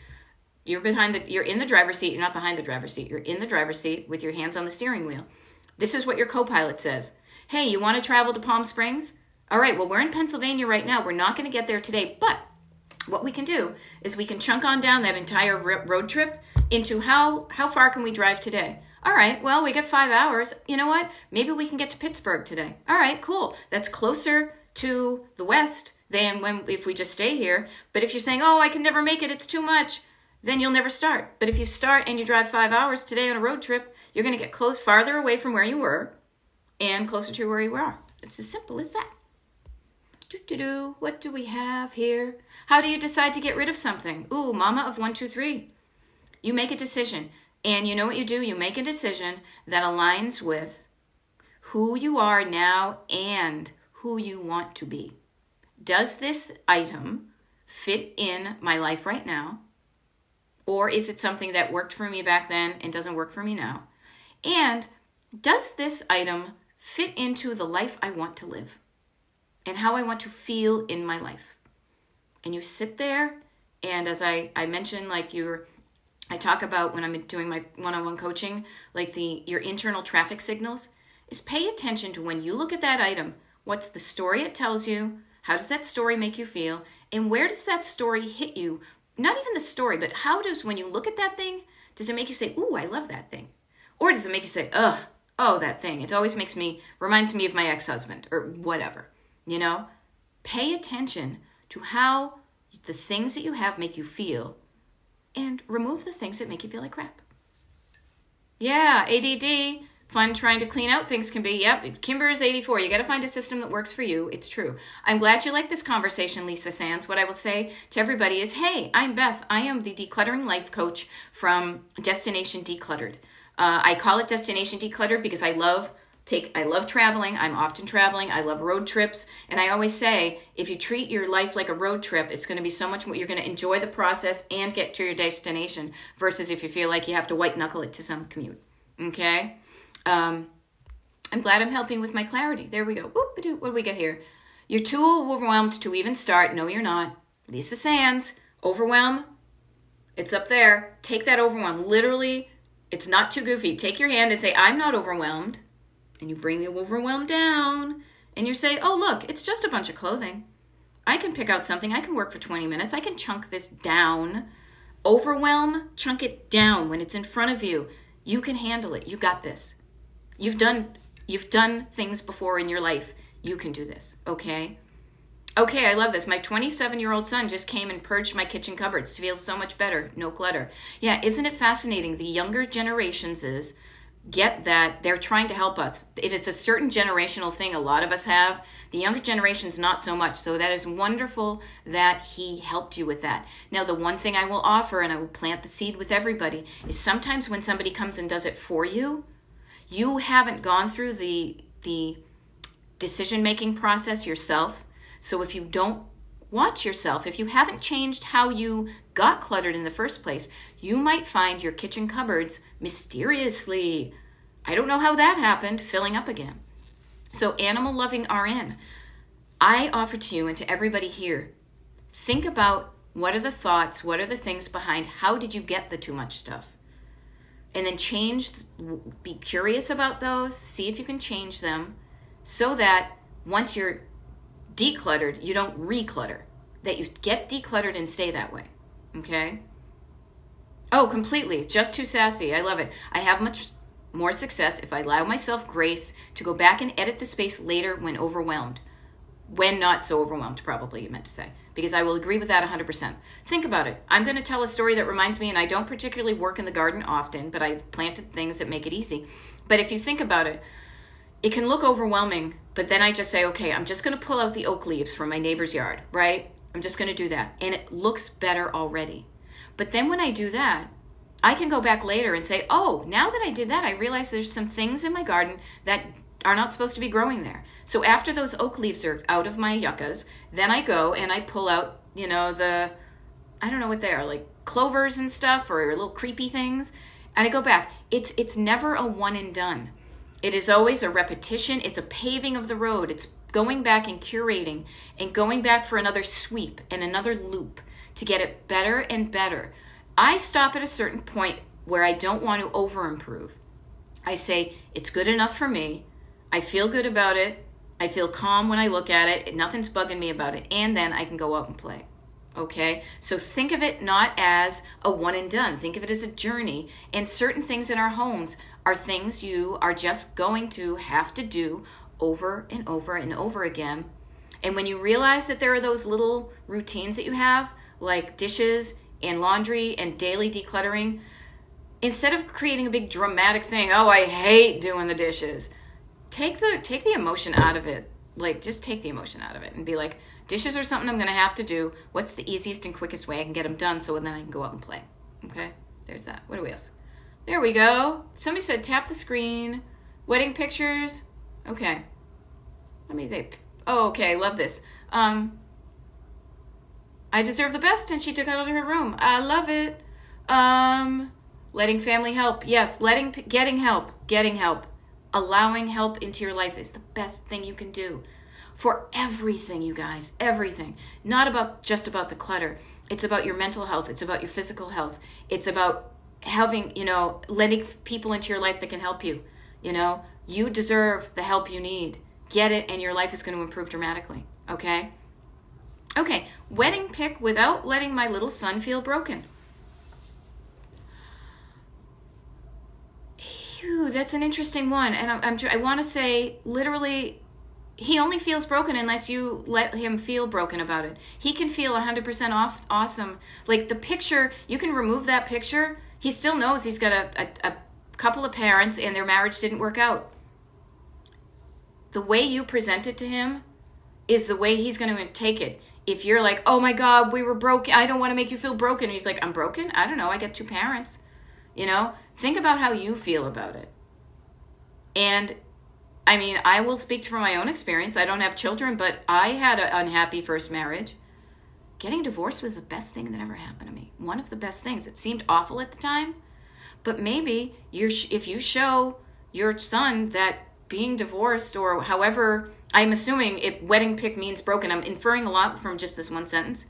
You're in the driver's seat. You're not behind the driver's seat. You're in the driver's seat with your hands on the steering wheel. This is what your co-pilot says. Hey, you want to travel to Palm Springs? All right, well, we're in Pennsylvania right now. We're not going to get there today, but what we can do is we can chunk on down that entire road trip into how far can we drive today? All right, well, we got 5 hours. You know what? Maybe we can get to Pittsburgh today. All right, cool. That's closer to the west than if we just stay here. But if you're saying, oh, I can never make it, it's too much, then you'll never start. But if you start and you drive 5 hours today on a road trip, you're going to get farther away from where you were and closer to where you are. It's as simple as that. What do we have here? How do you decide to get rid of something? Ooh, mama of 1, 2, 3. You make a decision. And you know what you do? You make a decision that aligns with who you are now and who you want to be. Does this item fit in my life right now? Or is it something that worked for me back then and doesn't work for me now? And does this item fit into the life I want to live and how I want to feel in my life? And you sit there, and as I mentioned, I talk about when I'm doing my one-on-one coaching, like your internal traffic signals, is pay attention to when you look at that item, what's the story it tells you, how does that story make you feel, and where does that story hit you? Not even the story, but when you look at that thing, does it make you say, ooh, I love that thing? Or does it make you say, ugh, oh, that thing. It always reminds me of my ex-husband or whatever, Pay attention to how the things that you have make you feel and remove the things that make you feel like crap. Yeah, ADD, fun trying to clean out things can be. Yep, Kimber is 84. You got to find a system that works for you. It's true. I'm glad you like this conversation, Lisa Sands. What I will say to everybody is, hey, I'm Beth. I am the decluttering life coach from Destination Decluttered. I call it Destination Decluttered because I love traveling. I'm often traveling. I love road trips. And I always say, if you treat your life like a road trip, it's going to be so much more. You're going to enjoy the process and get to your destination versus if you feel like you have to white knuckle it to some commute. Okay? I'm glad I'm helping with my clarity. There we go. What do we get here? You're too overwhelmed to even start. No, you're not. Lisa Sands, overwhelm, it's up there. Take that overwhelm. Literally, it's not too goofy. Take your hand and say, I'm not overwhelmed. And you bring the overwhelm down. And you say, oh, look, it's just a bunch of clothing. I can pick out something. I can work for 20 minutes. I can chunk this down. Overwhelm, chunk it down. When it's in front of you, you can handle it. You got this. You've done things before in your life. You can do this, okay? Okay, I love this. My 27-year-old son just came and purged my kitchen cupboards. Feels so much better. No clutter. Yeah, isn't it fascinating? The younger generations get that. They're trying to help us. It is a certain generational thing a lot of us have. The younger generations, not so much. So that is wonderful that he helped you with that. Now, the one thing I will offer, and I will plant the seed with everybody, is sometimes when somebody comes and does it for you, you haven't gone through the decision-making process yourself. So if you don't watch yourself, if you haven't changed how you got cluttered in the first place, you might find your kitchen cupboards mysteriously, I don't know how that happened, filling up again. So animal loving RN, I offer to you and to everybody here, think about what are the thoughts, what are the things behind, how did you get the too much stuff? And then be curious about those, see if you can change them so that once you're decluttered, you don't reclutter, that you get decluttered and stay that way, okay? Oh, completely, just too sassy, I love it. I have much more success if I allow myself grace to go back and edit the space later when overwhelmed. When not so overwhelmed, probably you meant to say, because I will agree with that 100%. Think about it. I'm going to tell a story that reminds me, and I don't particularly work in the garden often, but I've planted things that make it easy. But if you think about it, it can look overwhelming, but then I just say, okay, I'm just going to pull out the oak leaves from my neighbor's yard, right? I'm just going to do that. And it looks better already. But then when I do that, I can go back later and say, oh, now that I did that, I realize there's some things in my garden that are not supposed to be growing there. So after those oak leaves are out of my yuccas, then I go and I pull out, I don't know what they are, like clovers and stuff or little creepy things. And I go back. It's never a one and done. It is always a repetition. It's a paving of the road. It's going back and curating and going back for another sweep and another loop to get it better and better. I stop at a certain point where I don't want to over improve. I say, it's good enough for me. I feel good about it. I feel calm when I look at it. Nothing's bugging me about it. And then I can go out and play. Okay? So think of it not as a one and done. Think of it as a journey. And certain things in our homes are things you are just going to have to do over and over and over again. And when you realize that there are those little routines that you have, like dishes and laundry and daily decluttering, instead of creating a big dramatic thing, oh, I hate doing the dishes, take the emotion out of it. Like, just take the emotion out of it and be like, dishes are something I'm going to have to do. What's the easiest and quickest way I can get them done so then I can go out and play? Okay, there's that. What do we else? There we go. Somebody said tap the screen. Wedding pictures. Okay. Let me think. Oh, okay. I love this. I deserve the best, and she took out of her room. I love it. Letting family help. Yes, getting help. Allowing help into your life is the best thing you can do for everything, you guys. Everything. Not just about the clutter. It's about your mental health. It's about your physical health. It's about having, letting people into your life that can help you. You deserve the help you need. Get it, and your life is going to improve dramatically. Okay? Okay, wedding pic without letting my little son feel broken. Phew, that's an interesting one. And I want to say, literally, he only feels broken unless you let him feel broken about it. He can feel 100% awesome. Like the picture, you can remove that picture. He still knows he's got a couple of parents and their marriage didn't work out. The way you present it to him is the way he's going to take it. If you're like, oh my God, we were broken. I don't want to make you feel broken. And he's like, I'm broken? I don't know. I got two parents. Think about how you feel about it. And I mean, I will speak from my own experience. I don't have children, but I had an unhappy first marriage. Getting divorced was the best thing that ever happened to me. One of the best things. It seemed awful at the time, but maybe if you show your son that being divorced or however I'm assuming if wedding pick means broken, I'm inferring a lot from just this one sentence.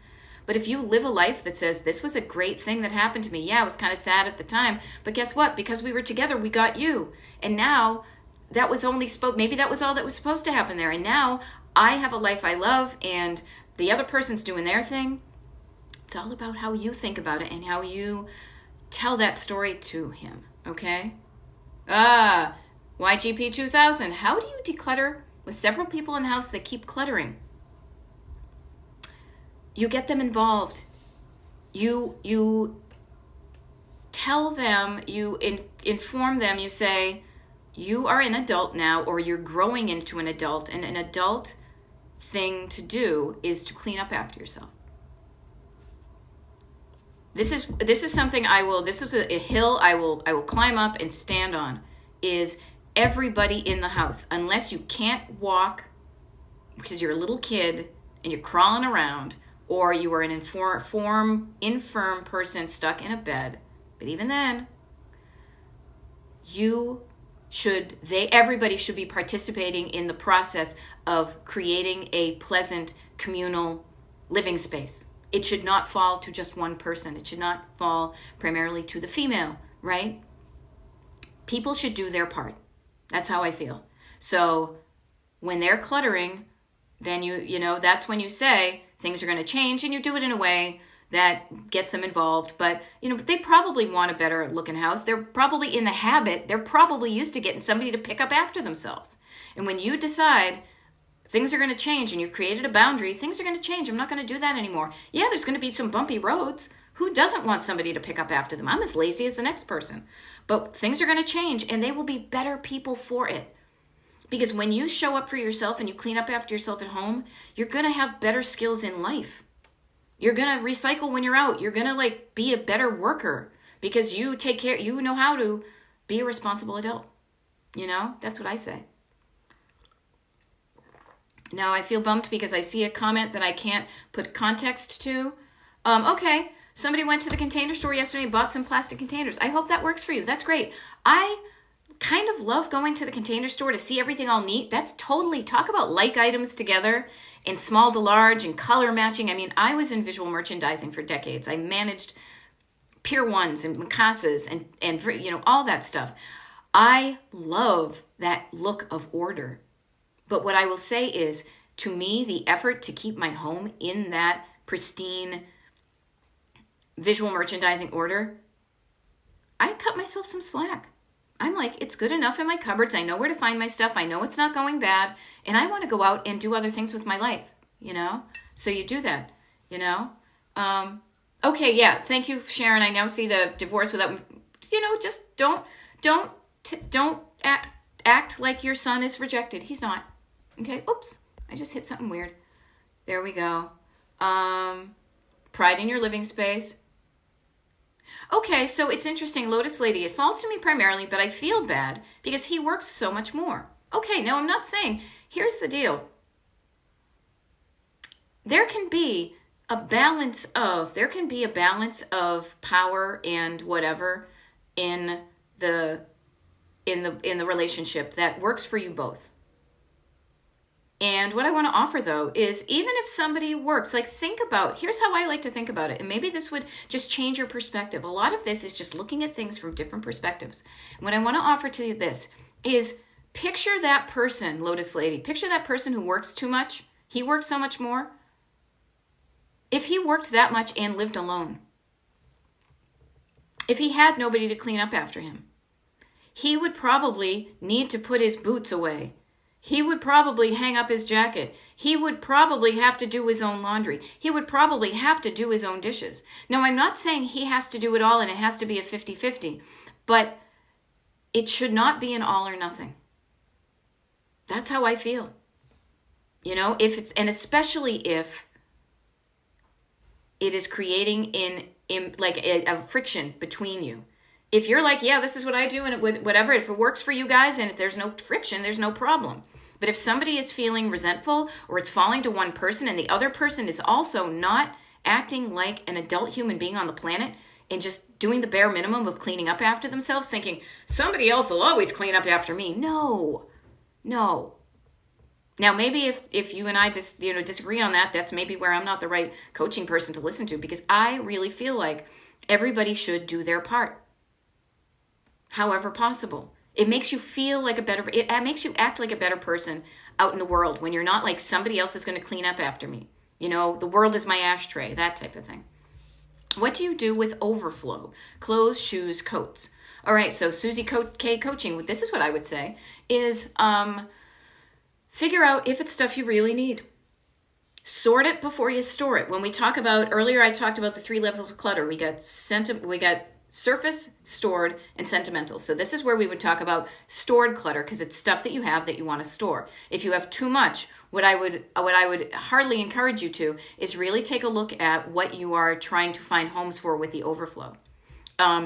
But if you live a life that says, this was a great thing that happened to me. Yeah, it was kind of sad at the time. But guess what? Because we were together, we got you. And now that was only maybe that was all that was supposed to happen there. And now I have a life I love and the other person's doing their thing. It's all about how you think about it and how you tell that story to him. Okay? YGP 2000. How do you declutter with several people in the house that keep cluttering? You get them involved. You tell them, you inform them, you say, you are an adult now, or you're growing into an adult, and an adult thing to do is to clean up after yourself. This is something this is a hill I will climb up and stand on, is everybody in the house, unless you can't walk because you're a little kid and you're crawling around, or you are an infirm person stuck in a bed. But even then, everybody should be participating in the process of creating a pleasant communal living space. It should not fall to just one person. It should not fall primarily to the female, right? People should do their part. That's how I feel. So when they're cluttering, then that's when you say things are going to change, and you do it in a way that gets them involved. But they probably want a better looking house. They're probably in the habit. They're probably used to getting somebody to pick up after themselves. And when you decide things are going to change and you've created a boundary, things are going to change. I'm not going to do that anymore. Yeah, there's going to be some bumpy roads. Who doesn't want somebody to pick up after them? I'm as lazy as the next person. But things are going to change, and they will be better people for it. Because when you show up for yourself and you clean up after yourself at home, you're going to have better skills in life. You're going to recycle when you're out. You're going to be a better worker because you take care, you know how to be a responsible adult. That's what I say. Now I feel bummed because I see a comment that I can't put context to. Okay, somebody went to the container store yesterday and bought some plastic containers. I hope that works for you. That's great. I kind of love going to the container store to see everything all neat. That's totally, talk about like items together in small to large and color matching. I mean, I was in visual merchandising for decades. I managed Pier 1s and Micasa's and all that stuff. I love that look of order. But what I will say is, to me, the effort to keep my home in that pristine visual merchandising order, I cut myself some slack. I'm like, it's good enough in my cupboards. I know where to find my stuff. I know it's not going bad. And I want to go out and do other things with my life, So you do that, Okay, yeah. Thank you, Sharon. I now see the divorce without, just don't act like your son is rejected. He's not. Okay. Oops. I just hit something weird. There we go. Pride in your living space. Okay, so it's interesting, Lotus Lady. It falls to me primarily, but I feel bad because he works so much more. Okay, now I'm not saying, here's the deal. There can be a balance of power and whatever in the relationship that works for you both. And what I want to offer, though, is even if somebody works, here's how I like to think about it. And maybe this would just change your perspective. A lot of this is just looking at things from different perspectives. And what I want to offer to you this is picture that person, Lotus Lady. Picture that person who works too much. He works so much more. If he worked that much and lived alone, if he had nobody to clean up after him, he would probably need to put his boots away. He would probably hang up his jacket. He would probably have to do his own laundry. He would probably have to do his own dishes. Now, I'm not saying he has to do it all and it has to be a 50-50, but it should not be an all or nothing. That's how I feel. And especially if it is creating a friction between you. If you're like, yeah, this is what I do, and whatever, if it works for you guys and if there's no friction, there's no problem. But if somebody is feeling resentful or it's falling to one person and the other person is also not acting like an adult human being on the planet and just doing the bare minimum of cleaning up after themselves, thinking somebody else will always clean up after me. No. Now, maybe if you and I just disagree on that, that's maybe where I'm not the right coaching person to listen to, because I really feel like everybody should do their part, however possible. It makes you feel like it makes you act like a better person out in the world when you're not like somebody else is going to clean up after me. The world is my ashtray, that type of thing. What do you do with overflow? Clothes, shoes, coats. All right, so Susie K Coaching, this is what I would say, is figure out if it's stuff you really need. Sort it before you store it. When we talk about, earlier I talked about the 3 levels of clutter. We got surface, stored, and sentimental. So this is where we would talk about stored clutter, because it's stuff that you have that you want to store. If you have too much, what I would hardly encourage you to is really take a look at what you are trying to find homes for with the overflow.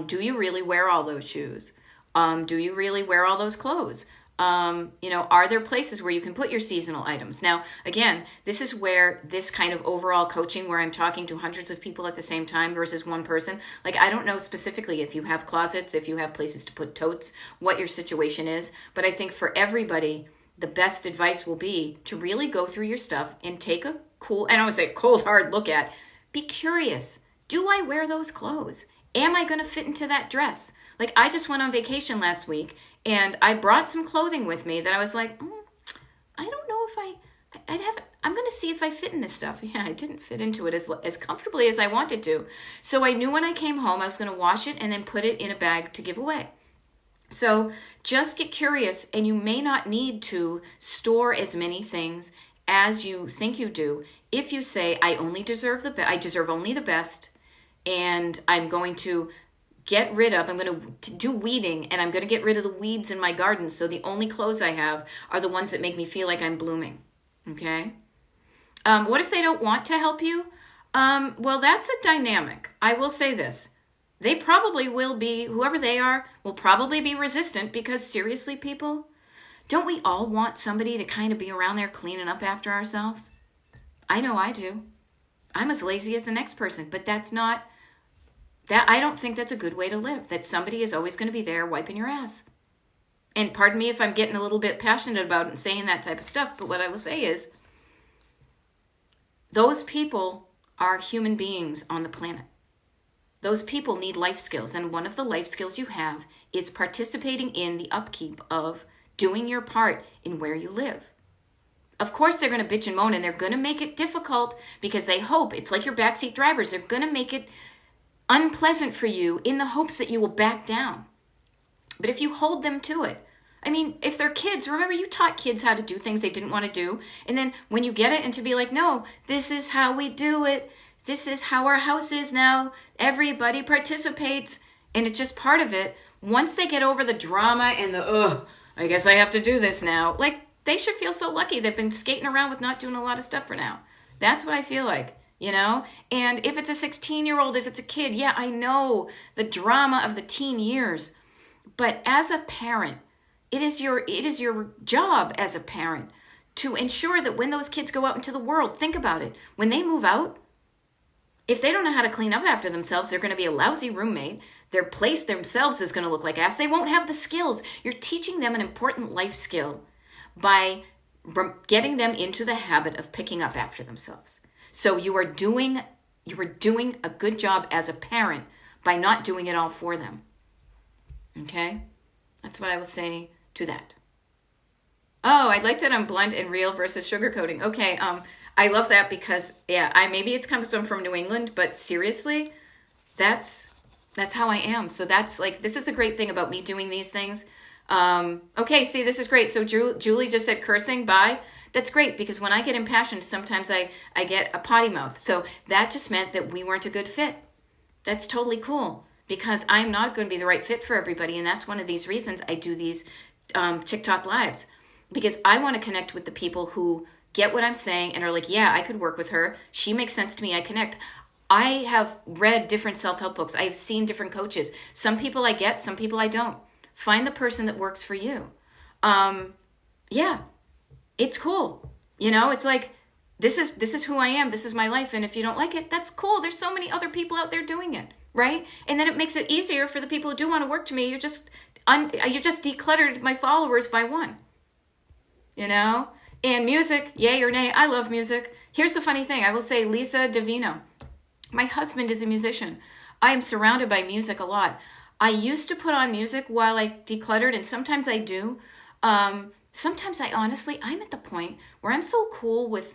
Do you really wear all those shoes? Do you really wear all those clothes? Are there places where you can put your seasonal items? Now, again, this is where this kind of overall coaching, where I'm talking to hundreds of people at the same time versus one person, like I don't know specifically if you have closets, if you have places to put totes, what your situation is, but I think for everybody, the best advice will be to really go through your stuff and take a cool, and I would say cold, hard look at, be curious. Do I wear those clothes? Am I going to fit into that dress? Like I just went on vacation last week, and I brought some clothing with me that I was like, I don't know if I'm going to see if I fit in this stuff. Yeah, I didn't fit into it as comfortably as I wanted to. So I knew when I came home, I was going to wash it and then put it in a bag to give away. So just get curious, and you may not need to store as many things as you think you do. If you say, I deserve only the best, and I'm going to I'm going to do weeding, and I'm going to get rid of the weeds in my garden, so the only clothes I have are the ones that make me feel like I'm blooming. Okay? What if they don't want to help you? Well, that's a dynamic. I will say this. They probably will be, whoever they are, will probably be resistant, because seriously, people, don't we all want somebody to kind of be around there cleaning up after ourselves? I know I do. I'm as lazy as the next person, but I don't think that's a good way to live, that somebody is always going to be there wiping your ass. And pardon me if I'm getting a little bit passionate about it and saying that type of stuff, but what I will say is, those people are human beings on the planet. Those people need life skills, and one of the life skills you have is participating in the upkeep of doing your part in where you live. Of course, they're going to bitch and moan, and they're going to make it difficult, because they hope, it's like your backseat drivers, they're going to make it unpleasant for you in the hopes that you will back down. But if you hold them to it, I mean, if they're kids, remember you taught kids how to do things they didn't want to do. And then when you get it, and to be like, no, this is how we do it. This is how our house is now. Everybody participates. And it's just part of it. Once they get over the drama and I guess I have to do this now. Like, they should feel so lucky they've been skating around with not doing a lot of stuff for now. That's what I feel like. And if it's a 16-year-old, if it's a kid, yeah, I know the drama of the teen years. But as a parent, it is your job as a parent to ensure that when those kids go out into the world, think about it. When they move out, if they don't know how to clean up after themselves, they're going to be a lousy roommate. Their place themselves is going to look like ass. They won't have the skills. You're teaching them an important life skill by getting them into the habit of picking up after themselves. So you are doing a good job as a parent by not doing it all for them. Okay? That's what I will say to that. Oh, I like that I'm blunt and real versus sugarcoating. Okay, I love that, because maybe it comes from New England, but seriously, that's how I am. So that's like, this is a great thing about me doing these things. Okay, see, this is great. So Julie just said cursing, bye. That's great, because when I get impassioned, sometimes I get a potty mouth. So that just meant that we weren't a good fit. That's totally cool, because I'm not going to be the right fit for everybody. And that's one of these reasons I do these TikTok lives, because I want to connect with the people who get what I'm saying and are like, yeah, I could work with her. She makes sense to me. I connect. I have read different self-help books. I've seen different coaches. Some people I get, some people I don't. Find the person that works for you. It's cool. It's like, this is who I am. This is my life. And if you don't like it, that's cool. There's so many other people out there doing it, right? And then it makes it easier for the people who do want to work to me. You just decluttered my followers by one. And music, yay or nay, I love music. Here's the funny thing. I will say Lisa Davino. My husband is a musician. I am surrounded by music a lot. I used to put on music while I decluttered, and sometimes I do. Sometimes I honestly, I'm at the point where I'm so cool with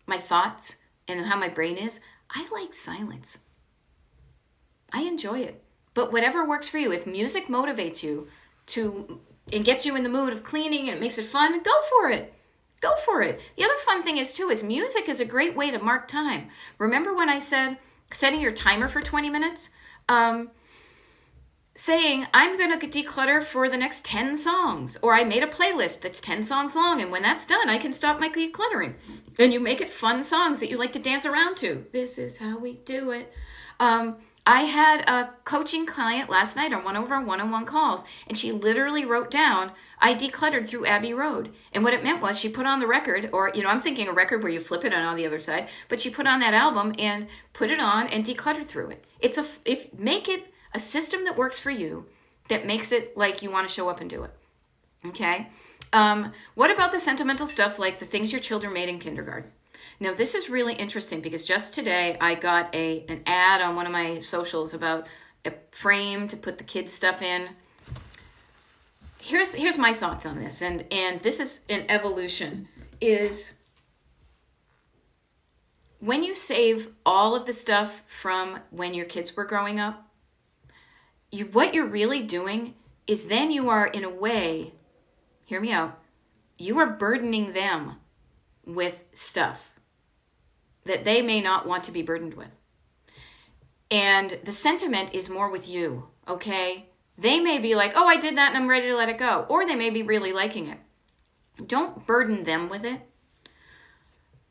my thoughts and how my brain is, I like silence. I enjoy it. But whatever works for you, if music motivates you to and gets you in the mood of cleaning and it makes it fun, go for it. Go for it. The other fun thing is too, is music is a great way to mark time. Remember when I said setting your timer for 20 minutes? Saying, I'm going to declutter for the next 10 songs. Or I made a playlist that's 10 songs long, and when that's done, I can stop my decluttering. And you make it fun songs that you like to dance around to. This is how we do it. I had a coaching client last night on one of our one-on-one calls, and she literally wrote down, I decluttered through Abbey Road. And what it meant was she put on the record, or, I'm thinking a record where you flip it on the other side, but she put on that album and put it on and decluttered through it. Make it a system that works for you, that makes it like you want to show up and do it. Okay? What about the sentimental stuff like the things your children made in kindergarten? Now, this is really interesting because just today I got an ad on one of my socials about a frame to put the kids' stuff in. Here's my thoughts on this, and this is an evolution, is when you save all of the stuff from when your kids were growing up, what you're really doing is then you are, in a way, hear me out, you are burdening them with stuff that they may not want to be burdened with. And the sentiment is more with you, okay? They may be like, oh, I did that and I'm ready to let it go. Or they may be really liking it. Don't burden them with it.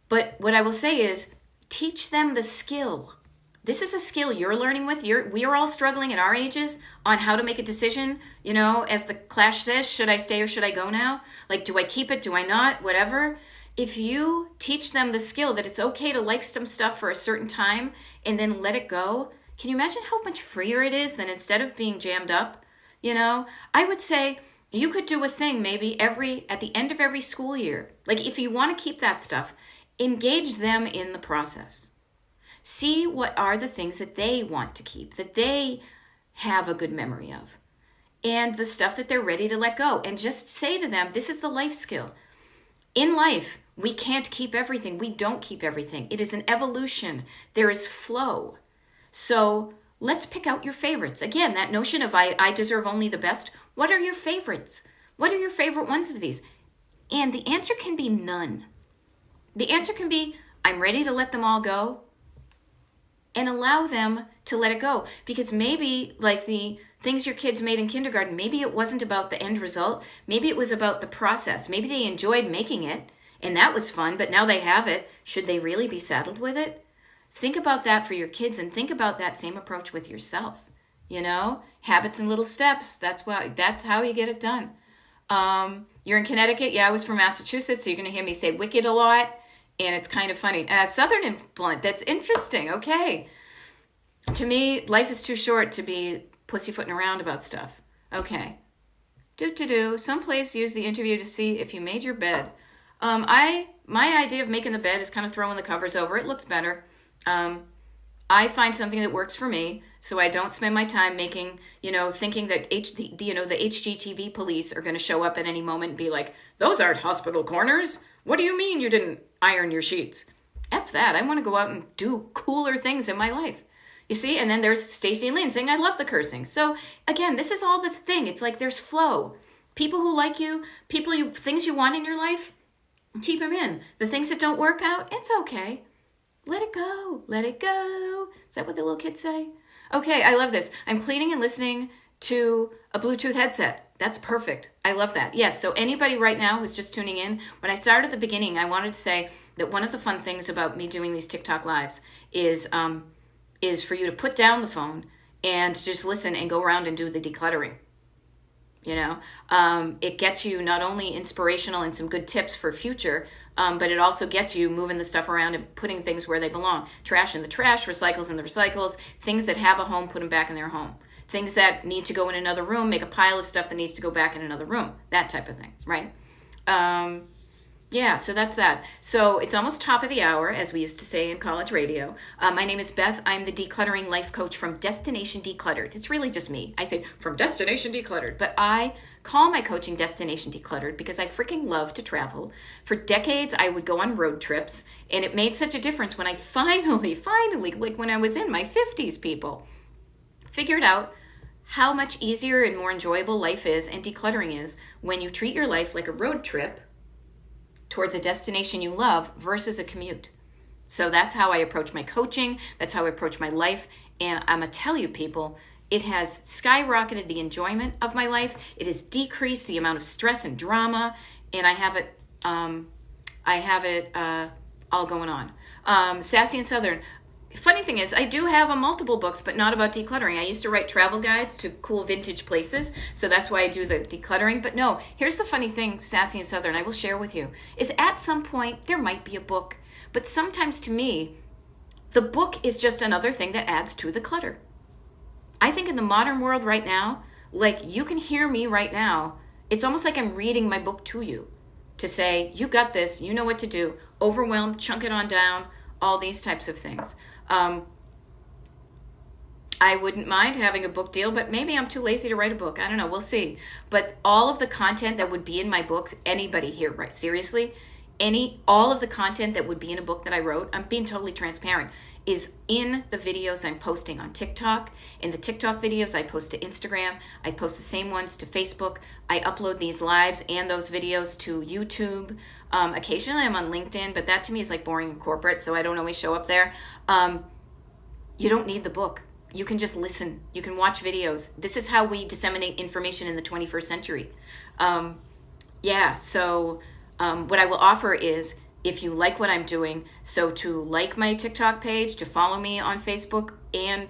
But what I will say is, teach them the skill. This is a skill you're learning with. We are all struggling at our ages on how to make a decision. As the Clash says, should I stay or should I go now? Like, do I keep it? Do I not? Whatever. If you teach them the skill that it's okay to like some stuff for a certain time and then let it go, can you imagine how much freer it is than instead of being jammed up? I would say you could do a thing maybe at the end of every school year. Like, if you want to keep that stuff, engage them in the process. See what are the things that they want to keep, that they have a good memory of, and the stuff that they're ready to let go. And just say to them, this is the life skill. In life, we can't keep everything. We don't keep everything. It is an evolution. There is flow. So let's pick out your favorites. Again, that notion of I deserve only the best. What are your favorites? What are your favorite ones of these? And the answer can be none. The answer can be, I'm ready to let them all go, and allow them to let it go. Because maybe, like the things your kids made in kindergarten, maybe it wasn't about the end result. Maybe it was about the process. Maybe they enjoyed making it, and that was fun, but now they have it. Should they really be saddled with it? Think about that for your kids, and think about that same approach with yourself. Habits and little steps. That's how you get it done. You're in Connecticut. Yeah, I was from Massachusetts, so you're going to hear me say wicked a lot. And it's kind of funny. Southern and blunt. That's interesting. Okay. To me, life is too short to be pussyfooting around about stuff. Okay. Someplace use the interview to see if you made your bed. My idea of making the bed is kind of throwing the covers over. It looks better. I find something that works for me, so I don't spend my time making, thinking that the HGTV police are going to show up at any moment and be like, those aren't hospital corners. What do you mean you didn't iron your sheets? F that. I want to go out and do cooler things in my life. You see? And then there's Stacey Lynn saying, I love the cursing. So again, this is all the thing. It's like there's flow. People who like you, things you want in your life, keep them in. The things that don't work out, it's okay. Let it go. Let it go. Is that what the little kids say? Okay, I love this. I'm cleaning and listening to a Bluetooth headset. That's perfect. I love that. Yes, so anybody right now who's just tuning in, when I started at the beginning, I wanted to say that one of the fun things about me doing these TikTok lives is for you to put down the phone and just listen and go around and do the decluttering. It gets you not only inspirational and some good tips for future, but it also gets you moving the stuff around and putting things where they belong. Trash in the trash, recycles in the recycles, things that have a home, put them back in their home. Things that need to go in another room, make a pile of stuff that needs to go back in another room. That type of thing, right? Yeah, so that's that. So it's almost top of the hour, as we used to say in college radio. My name is Beth. I'm the decluttering life coach from Destination Decluttered. It's really just me. I say from Destination Decluttered, but I call my coaching Destination Decluttered because I freaking love to travel. For decades, I would go on road trips, and it made such a difference when I finally, like when I was in my 50s, people, figured out how much easier and more enjoyable life is and decluttering is when you treat your life like a road trip towards a destination you love versus a commute. So that's how I approach my coaching. That's how I approach my life. And I'm going to tell you, people, it has skyrocketed the enjoyment of my life. It has decreased the amount of stress and drama. And I have it all going on. Sassy and Southern. Funny thing is, I do have multiple books, but not about decluttering. I used to write travel guides to cool vintage places, so that's why I do the decluttering. But no, here's the funny thing, Sassy and Southern, I will share with you, is at some point, there might be a book. But sometimes to me, the book is just another thing that adds to the clutter. I think in the modern world right now, like you can hear me right now, it's almost like I'm reading my book to you to say, you got this, you know what to do, overwhelmed, chunk it on down, all these types of things. I wouldn't mind having a book deal, but maybe I'm too lazy to write a book. I don't know. We'll see. But all of the content that would be in my books, anybody here, right? Seriously, all of the content that would be in a book that I wrote, I'm being totally transparent, is in the videos I'm posting on TikTok. In the TikTok videos, I post to Instagram. I post the same ones to Facebook. I upload these lives and those videos to YouTube. Occasionally I'm on LinkedIn, but that to me is like boring and corporate, so I don't always show up there. You don't need the book. You can just listen. You can watch videos. This is how we disseminate information in the 21st century. So what I will offer is, if you like what I'm doing, so to like my TikTok page, to follow me on Facebook and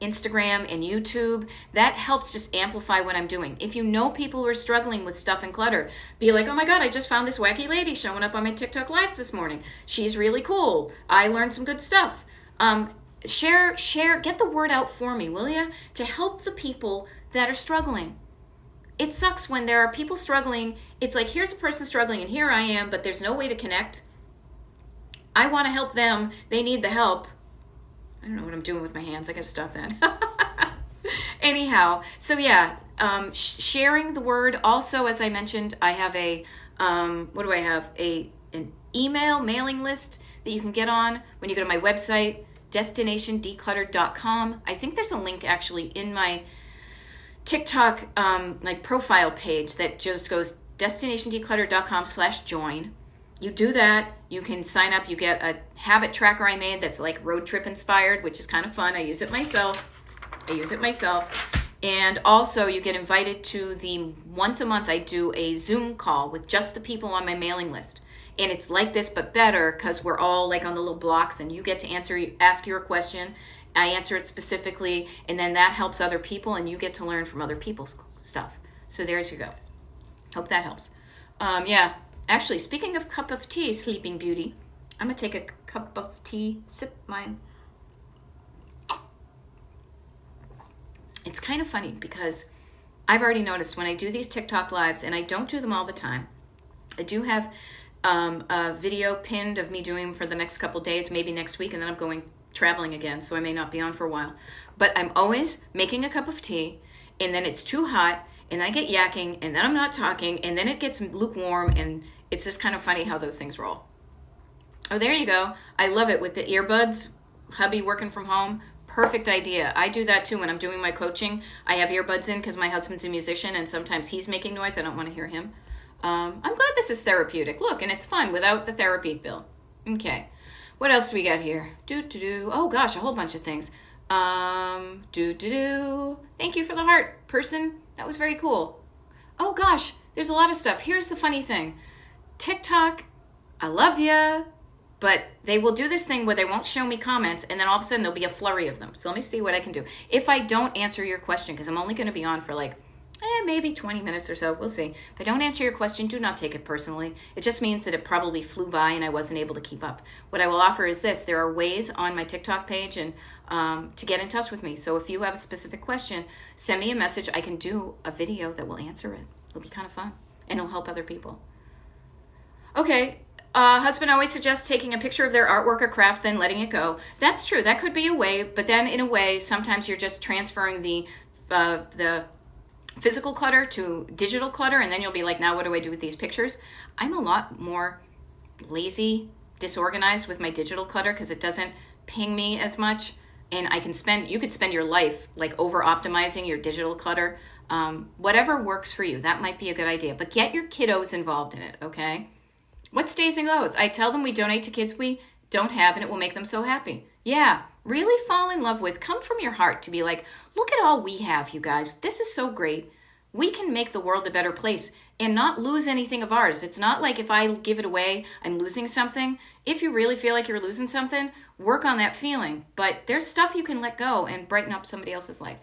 Instagram and YouTube, that helps just amplify what I'm doing. If you know people who are struggling with stuff and clutter, be like, oh my God, I just found this wacky lady showing up on my TikTok lives this morning. She's really cool. I learned some good stuff. Share, get the word out for me, will you? To help the people that are struggling. It sucks when there are people struggling. It's like, here's a person struggling and here I am, but there's no way to connect. I want to help them. They need the help. I don't know what I'm doing with my hands. I got to stop that. Anyhow, so yeah, sharing the word. Also, as I mentioned, I have what do I have? An email mailing list that you can get on when you go to my website, destinationdecluttered.com. I think there's a link actually in my TikTok profile page that just goes destinationdecluttered.com/join. You do that, you can sign up, you get a habit tracker I made that's like road trip inspired, which is kind of fun. I use it myself. And also you get invited to once a month I do a Zoom call with just the people on my mailing list. And it's like this, but better, because we're all like on the little blocks and you get to ask your question. I answer it specifically, and then that helps other people and you get to learn from other people's stuff. So there's you go. Hope that helps. Actually, speaking of cup of tea, Sleeping Beauty, I'm going to take a cup of tea, sip mine. It's kind of funny because I've already noticed when I do these TikTok lives, and I don't do them all the time, I do have a video pinned of me doing them for the next couple days, maybe next week, and then I'm going traveling again, so I may not be on for a while. But I'm always making a cup of tea, and then it's too hot, and I get yakking, and then I'm not talking, and then it gets lukewarm, and it's just kind of funny how those things roll. Oh, there you go. I love it with the earbuds. Hubby working from home. Perfect idea. I do that too when I'm doing my coaching. I have earbuds in because my husband's a musician, and sometimes he's making noise. I don't want to hear him. I'm glad this is therapeutic. Look, and it's fun without the therapy bill. Okay. What else do we got here? Oh gosh, a whole bunch of things. Thank you for the heart, person. That was very cool. Oh gosh, there's a lot of stuff. Here's the funny thing. TikTok, I love ya, but they will do this thing where they won't show me comments, and then all of a sudden there'll be a flurry of them. So let me see what I can do. If I don't answer your question, because I'm only going to be on for like maybe 20 minutes or so, we'll see. If I don't answer your question, do not take it personally. It just means that it probably flew by and I wasn't able to keep up. What I will offer is this. There are ways on my TikTok page and to get in touch with me. So if you have a specific question, send me a message. I can do a video that will answer it. It'll be kind of fun, and it'll help other people. Okay. Husband always suggests taking a picture of their artwork or craft, then letting it go. That's true. That could be a way, but then in a way, sometimes you're just transferring the physical clutter to digital clutter, and then you'll be like, now what do I do with these pictures? I'm a lot more lazy, disorganized with my digital clutter because it doesn't ping me as much, and you could spend your life like over optimizing your digital clutter. Whatever works for you, that might be a good idea, but get your kiddos involved in it. Okay, what stays and goes? I tell them we donate to kids we don't have, and it will make them so happy. Yeah, really fall in love with, come from your heart to be like, look at all we have, you guys. This is so great. We can make the world a better place and not lose anything of ours. It's not like if I give it away, I'm losing something. If you really feel like you're losing something, work on that feeling. But there's stuff you can let go and brighten up somebody else's life.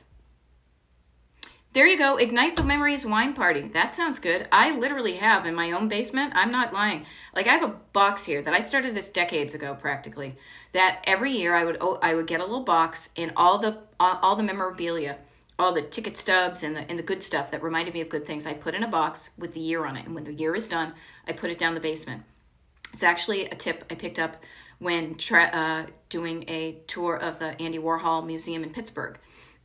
There you go. Ignite the Memories wine party. That sounds good. I literally have in my own basement. I'm not lying. Like I have a box here that I started this decades ago practically. That every year I would get a little box and all the memorabilia, all the ticket stubs and the good stuff that reminded me of good things, I put in a box with the year on it. And when the year is done, I put it down the basement. It's actually a tip I picked up when doing a tour of the Andy Warhol Museum in Pittsburgh.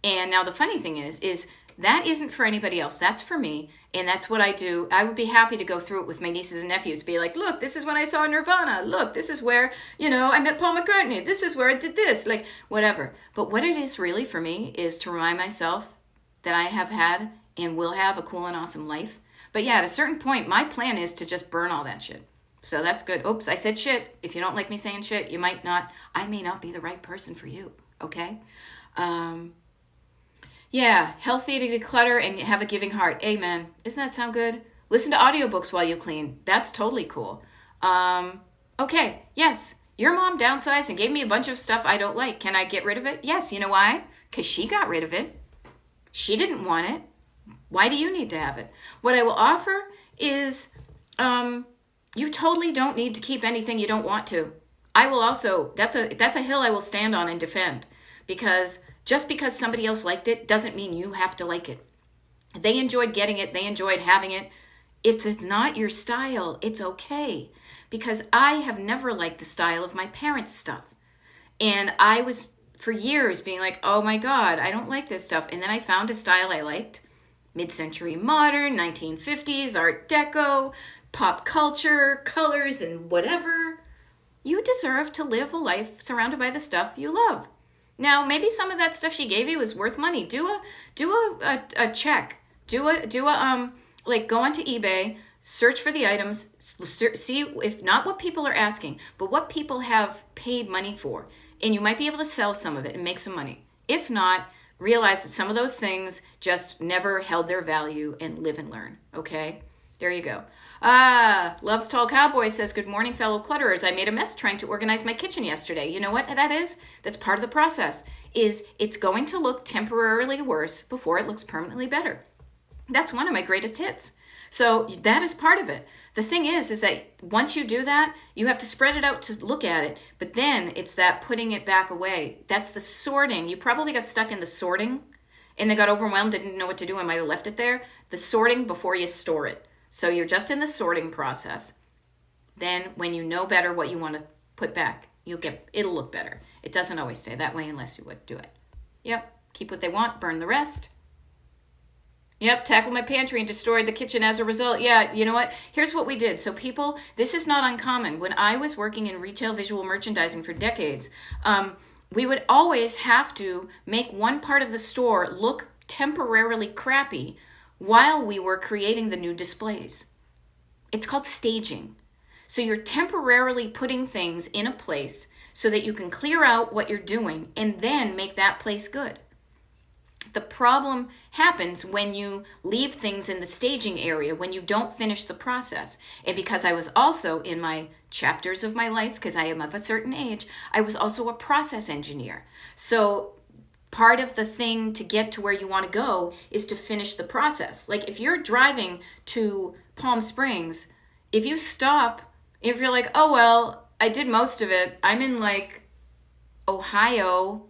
And now the funny thing is that isn't for anybody else. That's for me, and that's what I do. I would be happy to go through it with my nieces and nephews, be like, look, this is when I saw Nirvana. Look, this is where, I met Paul McCartney. This is where I did this, like whatever. But what it is really for me is to remind myself that I have had and will have a cool and awesome life. But yeah, at a certain point, my plan is to just burn all that shit. So that's good. Oops, I said shit. If you don't like me saying shit, I may not be the right person for you, okay? Yeah, healthy to declutter and have a giving heart. Amen. Doesn't that sound good? Listen to audiobooks while you clean. That's totally cool. Okay, yes. Your mom downsized and gave me a bunch of stuff I don't like. Can I get rid of it? Yes. You know why? Because she got rid of it. She didn't want it. Why do you need to have it? What I will offer is you totally don't need to keep anything you don't want to. I will also, that's a hill I will stand on and defend, because just because somebody else liked it doesn't mean you have to like it. They enjoyed getting it. They enjoyed having it. If it's not your style, it's okay. Because I have never liked the style of my parents' stuff. And I was, for years, being like, oh my God, I don't like this stuff. And then I found a style I liked. Mid-century modern, 1950s, Art Deco, pop culture, colors, and whatever. You deserve to live a life surrounded by the stuff you love. Now, maybe some of that stuff she gave you was worth money. Do a check. Go onto eBay, search for the items, see if not what people are asking, but what people have paid money for. And you might be able to sell some of it and make some money. If not, realize that some of those things just never held their value, and live and learn. Okay? There you go. Loves Tall Cowboy says, good morning, fellow clutterers. I made a mess trying to organize my kitchen yesterday. You know what that is? That's part of the process. It's going to look temporarily worse before it looks permanently better. That's one of my greatest hits. So that is part of it. The thing is that once you do that, you have to spread it out to look at it. But then it's that putting it back away. That's the sorting. You probably got stuck in the sorting and they got overwhelmed, didn't know what to do, and might have left it there. The sorting before you store it. So you're just in the sorting process. Then when you know better what you want to put back, it'll look better. It doesn't always stay that way unless you would do it. Yep, keep what they want, burn the rest. Yep, tackle my pantry and destroyed the kitchen as a result. Yeah, you know what? Here's what we did. So people, this is not uncommon. When I was working in retail visual merchandising for decades, we would always have to make one part of the store look temporarily crappy while we were creating the new displays. It's called staging. So you're temporarily putting things in a place so that you can clear out what you're doing and then make that place good. The problem happens when you leave things in the staging area, when you don't finish the process. And because I was also in my chapters of my life, because I am of a certain age, I was also a process engineer. So part of the thing to get to where you want to go is to finish the process. Like if you're driving to Palm Springs, if you stop, if you're like, oh, well, I did most of it. I'm in like Ohio.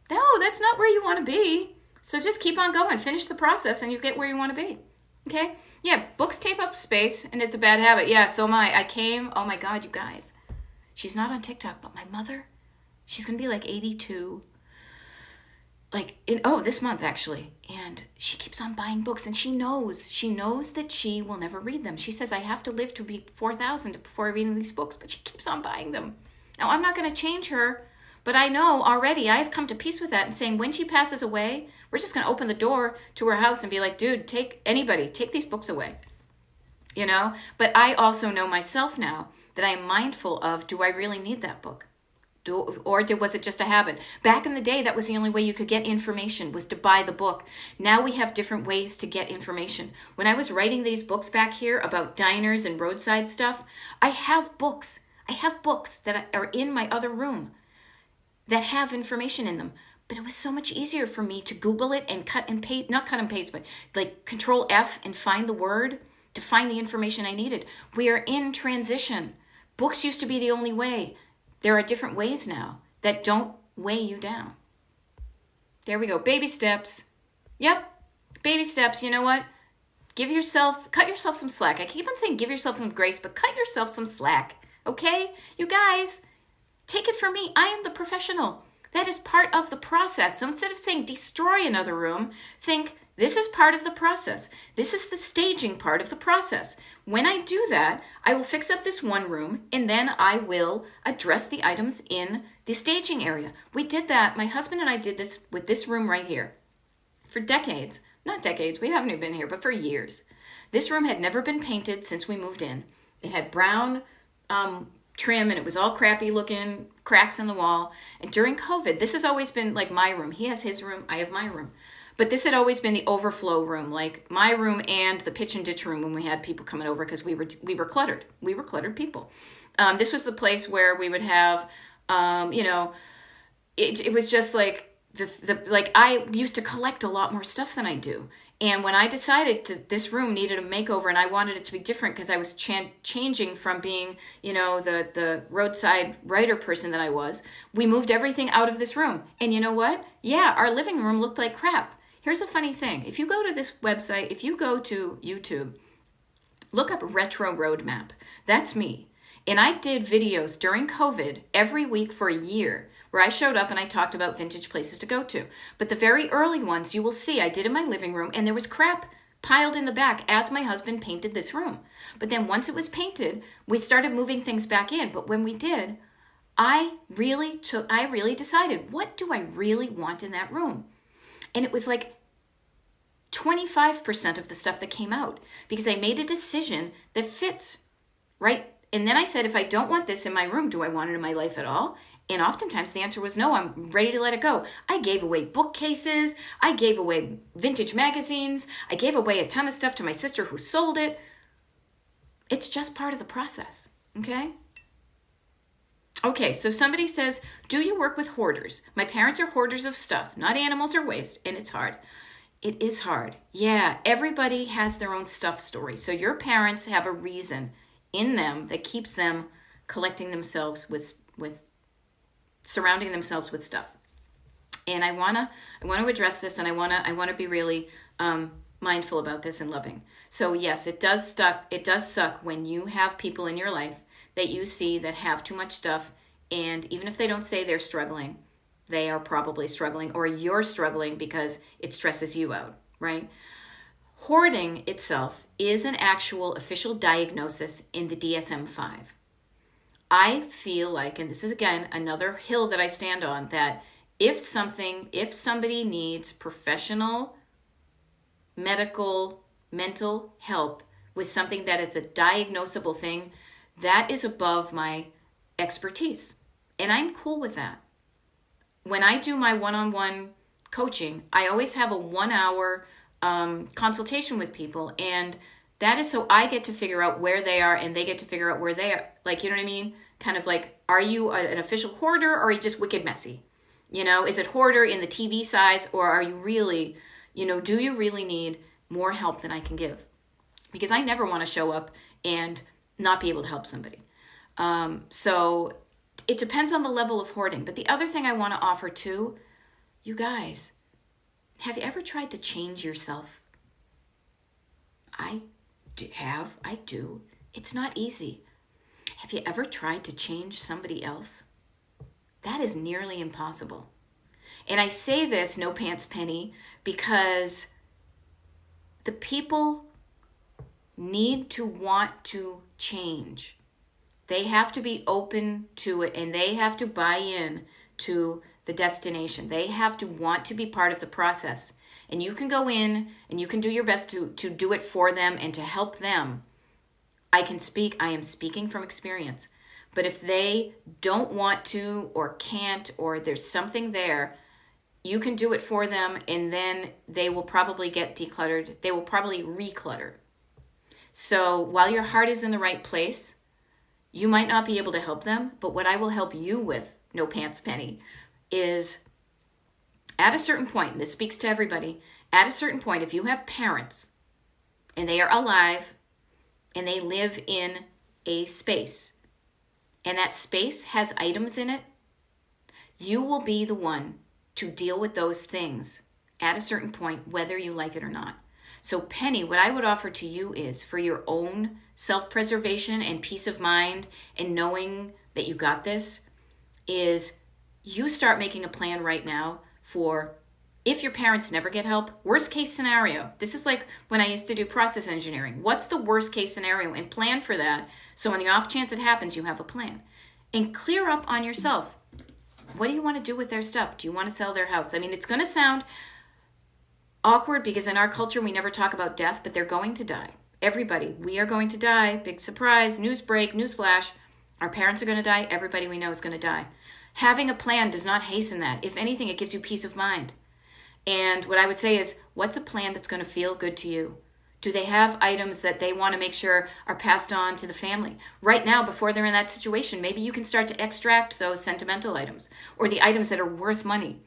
No, that's not where you want to be. So just keep on going, finish the process, and you get where you want to be, okay? Yeah, books take up space, and it's a bad habit. Yeah, so am I. I came, oh my God, you guys. She's not on TikTok, but my mother, she's going to be like 82, like this month actually. And she keeps on buying books, and she knows that she will never read them. She says, I have to live to be 4,000 before reading these books, but she keeps on buying them. Now, I'm not going to change her, but I know already I have come to peace with that and saying when she passes away, we're just going to open the door to her house and be like, dude, take these books away. But I also know myself now that I'm mindful of, do I really need that book? Was it just a habit? Back in the day, that was the only way you could get information, was to buy the book. Now we have different ways to get information. When I was writing these books back here about diners and roadside stuff, I have books. I have books that are in my other room that have information in them. But it was so much easier for me to Google it and cut and paste, not cut and paste, but like Control F and find the word to find the information I needed. We are in transition. Books used to be the only way. There are different ways now that don't weigh you down. There we go. Baby steps. Yep. Baby steps. You know what? Cut yourself some slack. I keep on saying give yourself some grace, but cut yourself some slack. Okay? You guys, take it from me. I am the professional. That is part of the process. So instead of saying destroy another room, think this is part of the process. This is the staging part of the process. When I do that, I will fix up this one room, and then I will address the items in the staging area. We did that. My husband and I did this with this room right here for decades. Not decades. We haven't even been here, but for years. This room had never been painted since we moved in. It had brown trim, and it was all crappy looking, cracks in the wall. And during COVID, this has always been like my room. He has his room. I have my room. But this had always been the overflow room, like my room and the pitch and ditch room when we had people coming over, because we were cluttered. We were cluttered people. This was the place where we would have, it was just like like I used to collect a lot more stuff than I do. And when I decided this room needed a makeover, and I wanted it to be different because I was changing from being, the roadside writer person that I was, we moved everything out of this room. And you know what? Yeah, our living room looked like crap. Here's a funny thing. If you go to this website, if you go to YouTube, look up Retro Roadmap. That's me. And I did videos during COVID every week for a year where I showed up and I talked about vintage places to go to. But the very early ones you will see I did in my living room, and there was crap piled in the back as my husband painted this room. But then once it was painted, we started moving things back in. But when we did, I really decided, what do I really want in that room? And it was like 25% of the stuff that came out, because I made a decision that fits, right? And then I said, if I don't want this in my room, do I want it in my life at all? And oftentimes the answer was no, I'm ready to let it go. I gave away bookcases. I gave away vintage magazines. I gave away a ton of stuff to my sister who sold it. It's just part of the process, okay? Okay, so somebody says, do you work with hoarders? My parents are hoarders of stuff, not animals or waste, and it's hard. It is hard. Yeah, everybody has their own stuff story. So your parents have a reason in them that keeps them collecting themselves with surrounding themselves with stuff. And I wanna address this, and I wanna be really mindful about this and loving. So yes, it does suck when you have people in your life that you see that have too much stuff, and even if they don't say they're struggling, they are probably struggling, or you're struggling because it stresses you out, right? Hoarding itself is an actual official diagnosis in the DSM-5. I feel like, and this is again another hill that I stand on, that if somebody needs professional, medical, mental help with something that it's a diagnosable thing, that is above my expertise. And I'm cool with that. When I do my one-on-one coaching, I always have a 1-hour consultation with people. And that is so I get to figure out where they are and they get to figure out where they are. Like, you know what I mean? Kind of like, are you an official hoarder, or are you just wicked messy? Is it hoarder in the TV size, or are you really, do you really need more help than I can give? Because I never want to show up and not be able to help somebody. So it depends on the level of hoarding. But the other thing I want to offer too, you guys, have you ever tried to change yourself? I do. It's not easy. Have you ever tried to change somebody else? That is nearly impossible. And I say this, no pants penny, because the people need to want to change. They have to be open to it, and they have to buy in to the destination. They have to want to be part of the process. And you can go in and you can do your best to do it for them and to help them. I am speaking from experience. But if they don't want to or can't, or there's something there, you can do it for them, and then they will probably get decluttered. They will probably reclutter. So while your heart is in the right place, you might not be able to help them, but what I will help you with, no pants penny, is at a certain point, and this speaks to everybody, at a certain point, if you have parents and they are alive and they live in a space and that space has items in it, you will be the one to deal with those things at a certain point, whether you like it or not. So Penny, what I would offer to you is, for your own self-preservation and peace of mind and knowing that you got this, is you start making a plan right now for if your parents never get help, worst case scenario. This is like when I used to do process engineering. What's the worst case scenario? And plan for that. So on the off chance it happens, you have a plan. And clear up on yourself. What do you want to do with their stuff? Do you want to sell their house? I mean, it's going to sound awkward because in our culture we never talk about death, but they're going to die. Everybody, we are going to die. Big surprise, news break, news flash. Our parents are going to die. Everybody we know is going to die. Having a plan does not hasten that. If anything, it gives you peace of mind. And what I would say is, what's a plan that's going to feel good to you? Do they have items that they want to make sure are passed on to the family? Right now, before they're in that situation, maybe you can start to extract those sentimental items or the items that are worth money,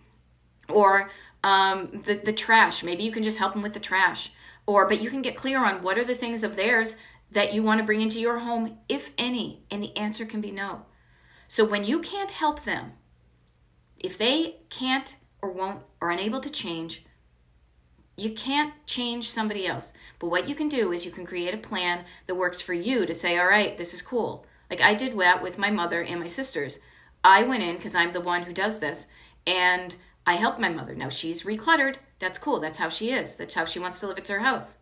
or the trash. Maybe you can just help them with the trash. But you can get clear on what are the things of theirs that you want to bring into your home, if any, and the answer can be no. So when you can't help them, if they can't or won't or unable to change, you can't change somebody else. But what you can do is you can create a plan that works for you to say, all right, this is cool. Like I did that with my mother and my sisters. I went in because I'm the one who does this, and I helped my mother. Now she's recluttered. That's cool. That's how she is. That's how she wants to live. It's her house.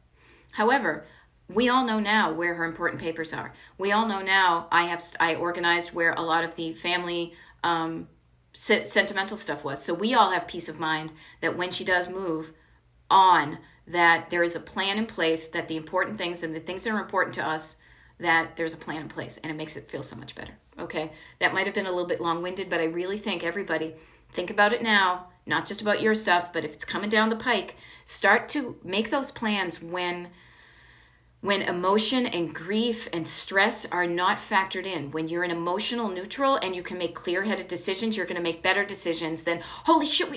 However, we all know now where her important papers are. We all know now I organized where a lot of the family sentimental stuff was. So we all have peace of mind that when she does move on, that there is a plan in place, that the important things and the things that are important to us, that there's a plan in place, and it makes it feel so much better. Okay, that might have been a little bit long-winded, but I really think everybody, think about it now, not just about your stuff, but if it's coming down the pike, start to make those plans when emotion and grief and stress are not factored in. When you're an emotional neutral and you can make clear-headed decisions, you're going to make better decisions than, holy shit,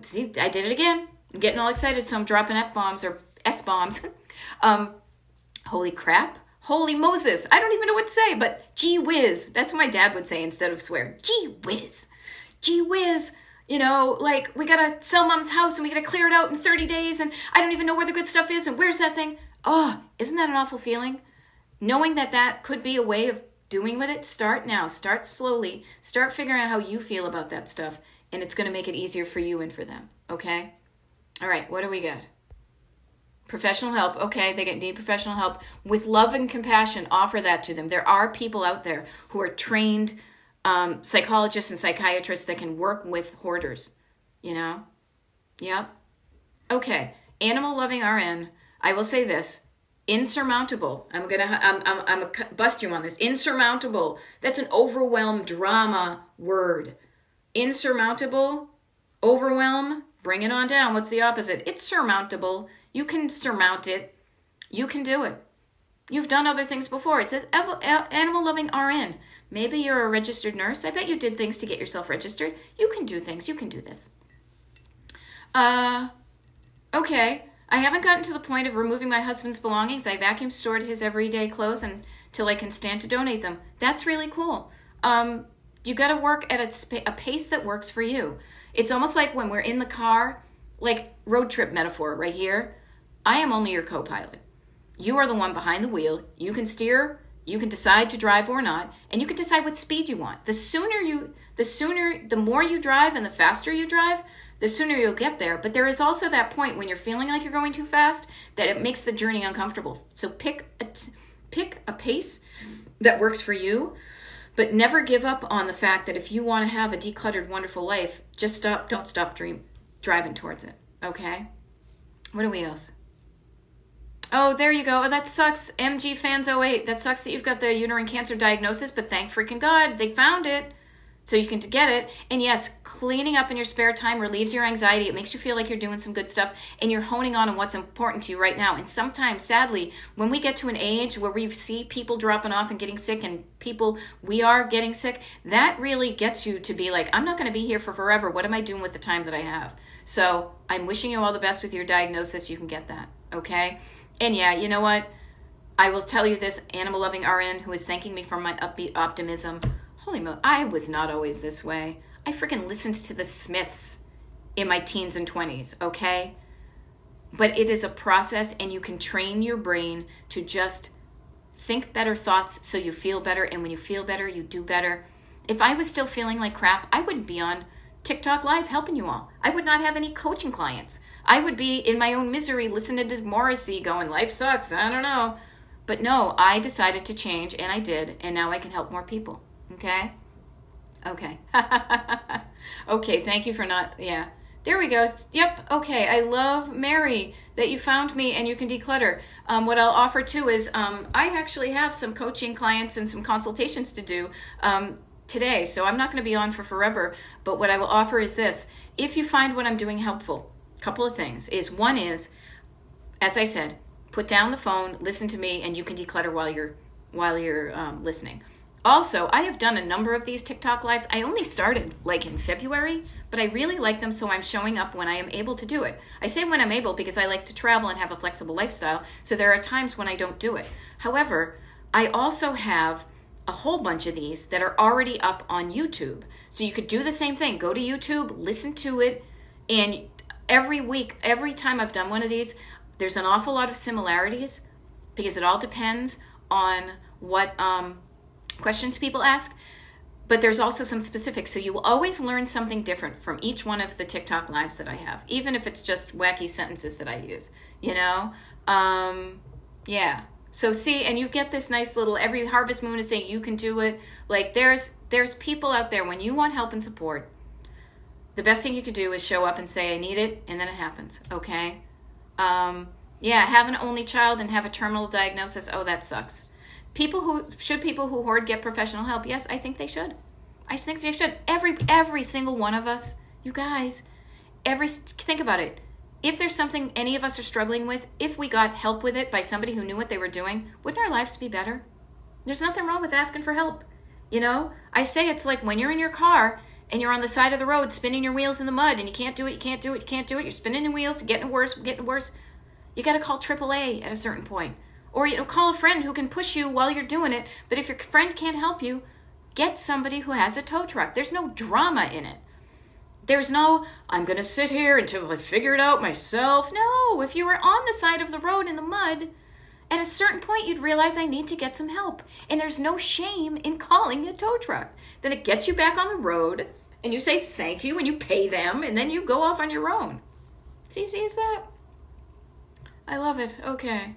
see, I did it again. I'm getting all excited, so I'm dropping F-bombs or S-bombs. Holy crap. Holy Moses. I don't even know what to say, but gee whiz. That's what my dad would say instead of swear. Gee whiz. Gee whiz. You know, like, we got to sell mom's house and we got to clear it out in 30 days and I don't even know where the good stuff is and where's that thing? Oh, isn't that an awful feeling? Knowing that that could be a way of doing with it, start now. Start slowly. Start figuring out how you feel about that stuff, and it's going to make it easier for you and for them, okay? All right, what do we got? Professional help. Okay, they need professional help. With love and compassion, offer that to them. There are people out there who are trained psychologists and psychiatrists that can work with hoarders, you know? Yep. Okay, animal loving RN. I will say this, insurmountable. I'm gonna bust you on this. Insurmountable. That's an overwhelmed drama word. Insurmountable, overwhelm, bring it on down. What's the opposite? It's surmountable. You can surmount it. You can do it. You've done other things before. It says animal loving RN. Maybe you're a registered nurse. I bet you did things to get yourself registered. You can do things. You can do this. Okay. I haven't gotten to the point of removing my husband's belongings. I vacuum stored his everyday clothes until I can stand to donate them. That's really cool. You got to work at a pace that works for you. It's almost like when we're in the car, like road trip metaphor right here. I am only your co-pilot. You are the one behind the wheel. You can steer, you can decide to drive or not, and you can decide what speed you want. The more you drive and the faster you drive, the sooner you'll get there. But there is also that point when you're feeling like you're going too fast that it makes the journey uncomfortable. So pick a pace that works for you, but never give up on the fact that if you want to have a decluttered, wonderful life, don't stop driving towards it. Okay? What do we else? Oh, there you go. Oh, that sucks. MG Fans 08. That sucks that you've got the uterine cancer diagnosis, but thank freaking God they found it so you can get it. And yes, cleaning up in your spare time relieves your anxiety. It makes you feel like you're doing some good stuff and you're honing on what's important to you right now. And sometimes, sadly, when we get to an age where we see people dropping off and getting sick and we are getting sick, that really gets you to be like, I'm not going to be here for forever. What am I doing with the time that I have? So I'm wishing you all the best with your diagnosis. You can get that. Okay? And yeah, you know what? I will tell you this, animal loving RN who is thanking me for my upbeat optimism. Holy moly, I was not always this way. I freaking listened to the Smiths in my teens and 20s, okay? But it is a process, and you can train your brain to just think better thoughts so you feel better, and when you feel better, you do better. If I was still feeling like crap, I wouldn't be on TikTok Live helping you all. I would not have any coaching clients. I would be in my own misery listening to Morrissey going, life sucks, I don't know. But no, I decided to change, and I did, and now I can help more people. Okay? Okay. Okay, thank you for not, yeah. There we go. Yep, okay. I love, Mary, that you found me and you can declutter. What I'll offer too is I actually have some coaching clients and some consultations to do today, so I'm not going to be on for forever, but what I will offer is this. If you find what I'm doing helpful, couple of things is one is, as I said, put down the phone, listen to me, and you can declutter while you're listening. Also, I have done a number of these TikTok lives. I only started like in February, but I really like them, so I'm showing up when I am able to do it. I say when I'm able because I like to travel and have a flexible lifestyle, so there are times when I don't do it. However, I also have a whole bunch of these that are already up on YouTube. So you could do the same thing. Go to YouTube, listen to it, and every week, every time I've done one of these, there's an awful lot of similarities because it all depends on what questions people ask, but there's also some specifics. So you will always learn something different from each one of the TikTok lives that I have, even if it's just wacky sentences that I use, you know? Yeah. So see, and you get this nice little, every harvest moon is saying you can do it. Like there's people out there, when you want help and support, the best thing you could do is show up and say, I need it, and then it happens, okay? Yeah, have an only child and have a terminal diagnosis. Oh, that sucks. People who hoard get professional help? Yes, I think they should. I think they should. Every single one of us, you guys, think about it. If there's something any of us are struggling with, if we got help with it by somebody who knew what they were doing, wouldn't our lives be better? There's nothing wrong with asking for help. You know, I say it's like when you're in your car and you're on the side of the road spinning your wheels in the mud and you can't do it, you're spinning the wheels, getting worse. You got to call AAA at a certain point. Or, you know, call a friend who can push you while you're doing it. But if your friend can't help you, get somebody who has a tow truck. There's no drama in it. There's no, I'm going to sit here until I figure it out myself. No, if you were on the side of the road in the mud, at a certain point you'd realize I need to get some help. And there's no shame in calling a tow truck. Then it gets you back on the road, and you say thank you, and you pay them, and then you go off on your own. It's easy as that. I love it. Okay.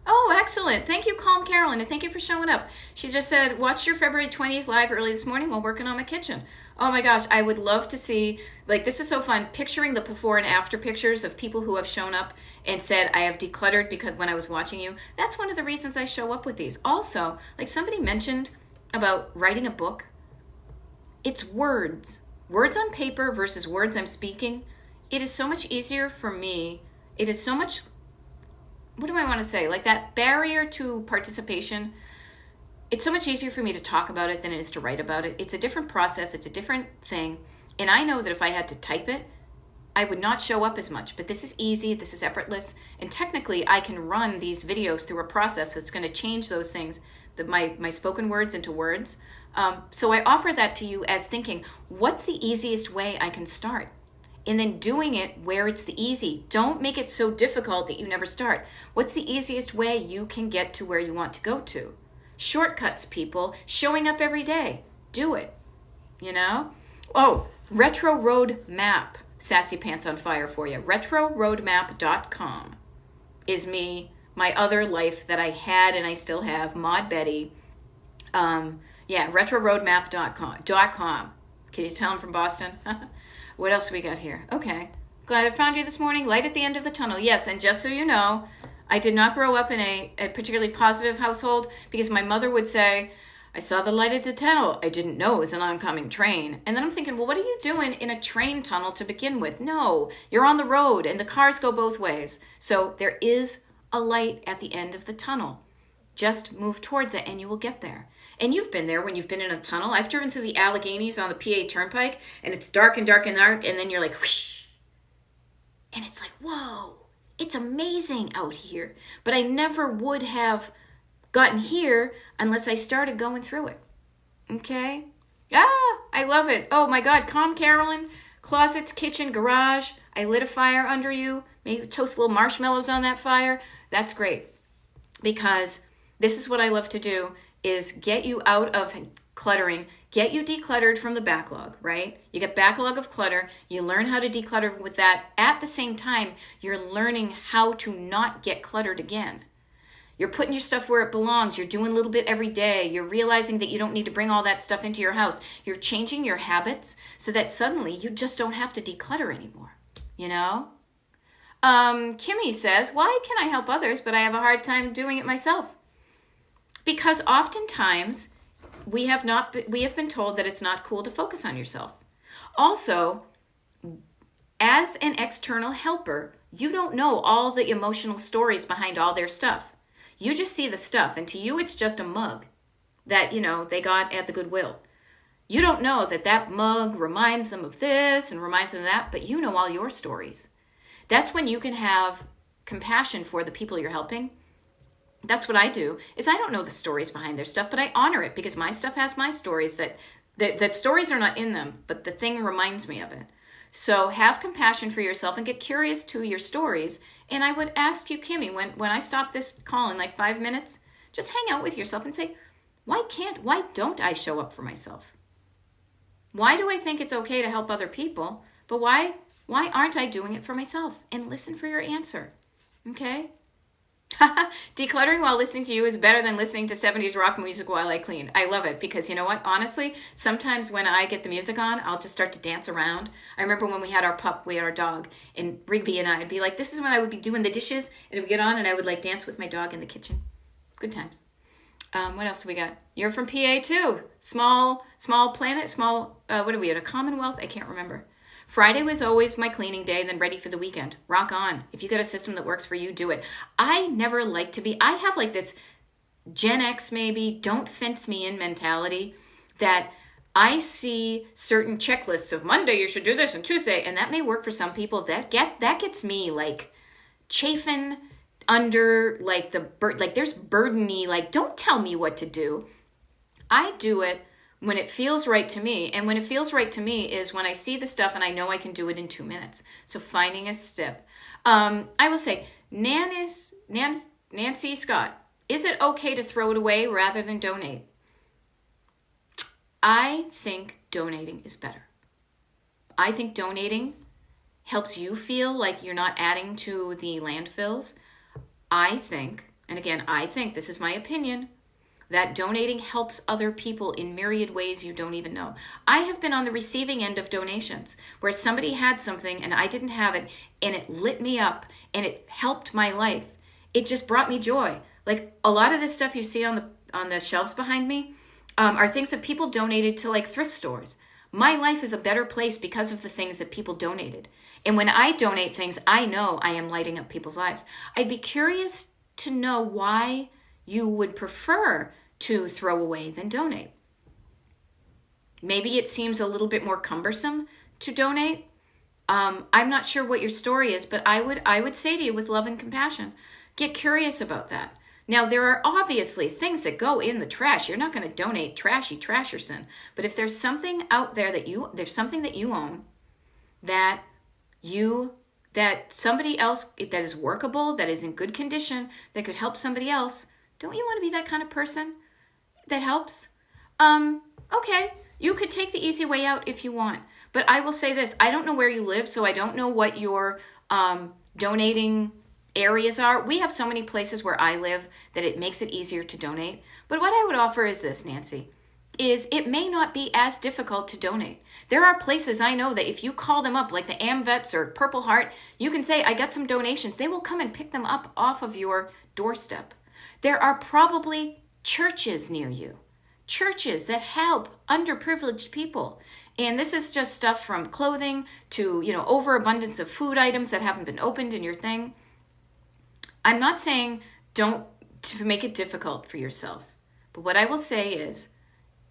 Oh, excellent. Thank you, Calm Carolyn, and thank you for showing up. She just said, watched your February 20th live early this morning while working on my kitchen. Oh my gosh, I would love to see, like, this is so fun, picturing the before and after pictures of people who have shown up and said, I have decluttered because when I was watching you. That's one of the reasons I show up with these. Also, like somebody mentioned about writing a book, it's words. Words on paper versus words I'm speaking. It is so much easier for me. It is so much, what do I want to say? Like that barrier to participation, it's so much easier for me to talk about it than it is to write about it. It's a different process. It's a different thing. And I know that if I had to type it, I would not show up as much. But this is easy. This is effortless. And technically, I can run these videos through a process that's going to change those things, my spoken words into words. So I offer that to you as thinking, what's the easiest way I can start? and then doing it where it's the easy. Don't make it so difficult that you never start. What's the easiest way you can get to where you want to go to? Shortcuts, people. Showing up every day. Do it. You know? Oh, Retro Road Map. Sassy Pants on Fire for you. RetroRoadmap.com is my other life that I had and I still have. Maud Betty. RetroRoadmap.com. Can you tell I'm from Boston? What else do we got here? Okay. Glad I found you this morning. Light at the end of the tunnel. Yes, and just so you know, I did not grow up in a particularly positive household because my mother would say, I saw the light at the tunnel. I didn't know it was an oncoming train. And then I'm thinking, well, what are you doing in a train tunnel to begin with? No, you're on the road and the cars go both ways. So there is a light at the end of the tunnel. Just move towards it and you will get there. And you've been there when you've been in a tunnel. I've driven through the Alleghenies on the PA Turnpike and it's dark and dark and dark. And then you're like, whoosh. And it's like, whoa, it's amazing out here. But I never would have gotten here unless I started going through it. Okay? I love it. Oh my God. Calm Carolyn. Closets, kitchen, garage. I lit a fire under you. Maybe toast little marshmallows on that fire. That's great. Because this is what I love to do is get you out of cluttering, get you decluttered from the backlog, right? You get backlog of clutter. You learn how to declutter with that. At the same time, you're learning how to not get cluttered again. You're putting your stuff where it belongs. You're doing a little bit every day. You're realizing that you don't need to bring all that stuff into your house. You're changing your habits so that suddenly you just don't have to declutter anymore, you know? Kimmy says, why can I help others, but I have a hard time doing it myself? Because oftentimes we have been told that it's not cool to focus on yourself. Also, as an external helper, you don't know all the emotional stories behind all their stuff. You just see the stuff, and to you, it's just a mug that, they got at the Goodwill. You don't know that that mug reminds them of this and reminds them of that, but you know all your stories. That's when you can have compassion for the people you're helping. That's what I do, is I don't know the stories behind their stuff, but I honor it because my stuff has my stories that stories are not in them, but the thing reminds me of it. So have compassion for yourself and get curious to your stories. And I would ask you, Kimmy, when I stop this call in like 5 minutes, just hang out with yourself and say, why don't I show up for myself? Why do I think it's okay to help other people, but why aren't I doing it for myself? And listen for your answer, okay? Decluttering while listening to you is better than listening to 70s rock music while I clean. I love it because you know what? Honestly, sometimes when I get the music on, I'll just start to dance around. I remember when we had our dog, and Rigby and I'd be like, this is when I would be doing the dishes, and it would get on, and I would like dance with my dog in the kitchen. Good times. What else do we got? You're from PA too. Small planet, what are we at? A Commonwealth? I can't remember. Friday was always my cleaning day, then ready for the weekend. Rock on. If you got a system that works for you, do it. I never like to be, I have like this Gen X maybe, don't fence me in mentality that I see certain checklists of Monday, you should do this, and Tuesday, and that may work for some people. That gets me like chafing under like there's burdeny, like don't tell me what to do. I do it when it feels right to me. And when it feels right to me is when I see the stuff and I know I can do it in 2 minutes. So finding a step. I will say, Nancy Scott, is it okay to throw it away rather than donate? I think donating is better. I think donating helps you feel like you're not adding to the landfills. I think, and again, this is my opinion, that donating helps other people in myriad ways you don't even know. I have been on the receiving end of donations where somebody had something and I didn't have it and it lit me up and it helped my life. It just brought me joy. Like a lot of this stuff you see on the shelves behind me are things that people donated to like thrift stores. My life is a better place because of the things that people donated. And when I donate things, I know I am lighting up people's lives. I'd be curious to know why you would prefer to throw away than donate. Maybe it seems a little bit more cumbersome to donate. I'm not sure what your story is, but I would say to you with love and compassion, get curious about that. Now, there are obviously things that go in the trash. You're not going to donate trashy Trasherson. But if there's something out there there's something that you own that that somebody else that is workable, that is in good condition, that could help somebody else, don't you want to be that kind of person that helps? Okay, you could take the easy way out if you want. But I will say this, I don't know where you live, so I don't know what your donating areas are. We have so many places where I live that it makes it easier to donate. But what I would offer is this, Nancy, is it may not be as difficult to donate. There are places I know that if you call them up, like the AmVets or Purple Heart, you can say, I got some donations. They will come and pick them up off of your doorstep. There are probably churches near you, churches that help underprivileged people. And this is just stuff from clothing to, overabundance of food items that haven't been opened in your thing. I'm not saying don't to make it difficult for yourself. But what I will say is,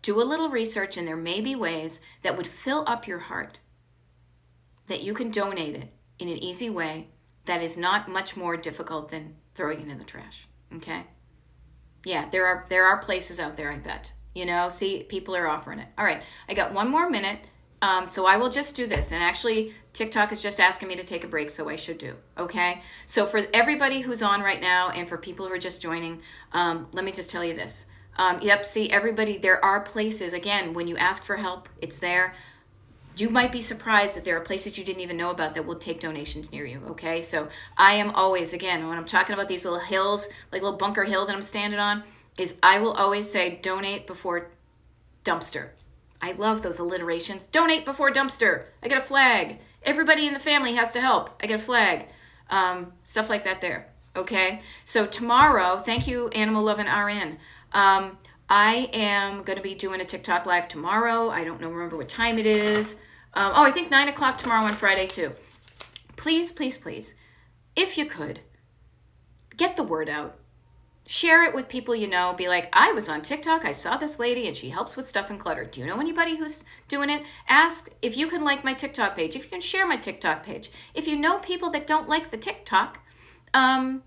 do a little research, and there may be ways that would fill up your heart, that you can donate it in an easy way that is not much more difficult than throwing it in the trash. Okay? Yeah, there are places out there, I bet. See, people are offering it. All right, I got 1 more minute, so I will just do this. And actually, TikTok is just asking me to take a break, so I should do. Okay? So for everybody who's on right now, and for people who are just joining, let me just tell you this. See, everybody, there are places, again, when you ask for help, it's there. You might be surprised that there are places you didn't even know about that will take donations near you, okay? So I am always, again, when I'm talking about these little hills, like little Bunker Hill that I'm standing on, is I will always say donate before dumpster. I love those alliterations. Donate before dumpster. I got a flag. Everybody in the family has to help. I got a flag. Stuff like that there, okay? So tomorrow, thank you, Animal Lovin' RN. I am going to be doing a TikTok live tomorrow. I don't remember what time it is. I think 9 o'clock tomorrow on Friday too. Please, please, please, if you could, get the word out. Share it with people you know. Be like, I was on TikTok. I saw this lady and she helps with stuff and clutter. Do you know anybody who's doing it? Ask if you can like my TikTok page, if you can share my TikTok page. If you know people that don't like the TikTok, then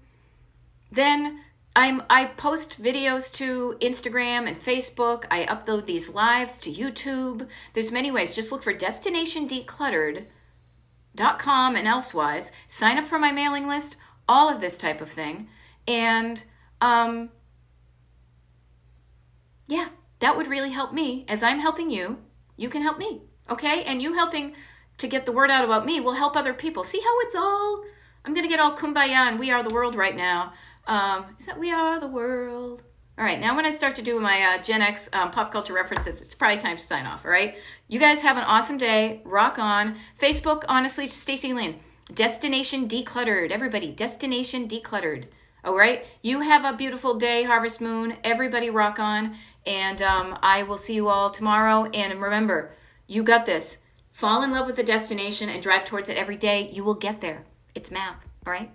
I post videos to Instagram and Facebook. I upload these lives to YouTube. There's many ways. Just look for destinationdecluttered.com and elsewise. Sign up for my mailing list, all of this type of thing. And yeah, that would really help me. As I'm helping you, you can help me, okay? And you helping to get the word out about me will help other people. See how it's all, I'm going to get all kumbaya and we are the world right now. Is that we are the world? All right, now when I start to do my Gen X pop culture references, it's probably time to sign off, all right? You guys have an awesome day. Rock on. Facebook, honestly, Stacey Lynn. Destination Decluttered. Everybody, Destination Decluttered. All right? You have a beautiful day, Harvest Moon. Everybody rock on. And I will see you all tomorrow. And remember, you got this. Fall in love with the destination and drive towards it every day. You will get there. It's math, all right?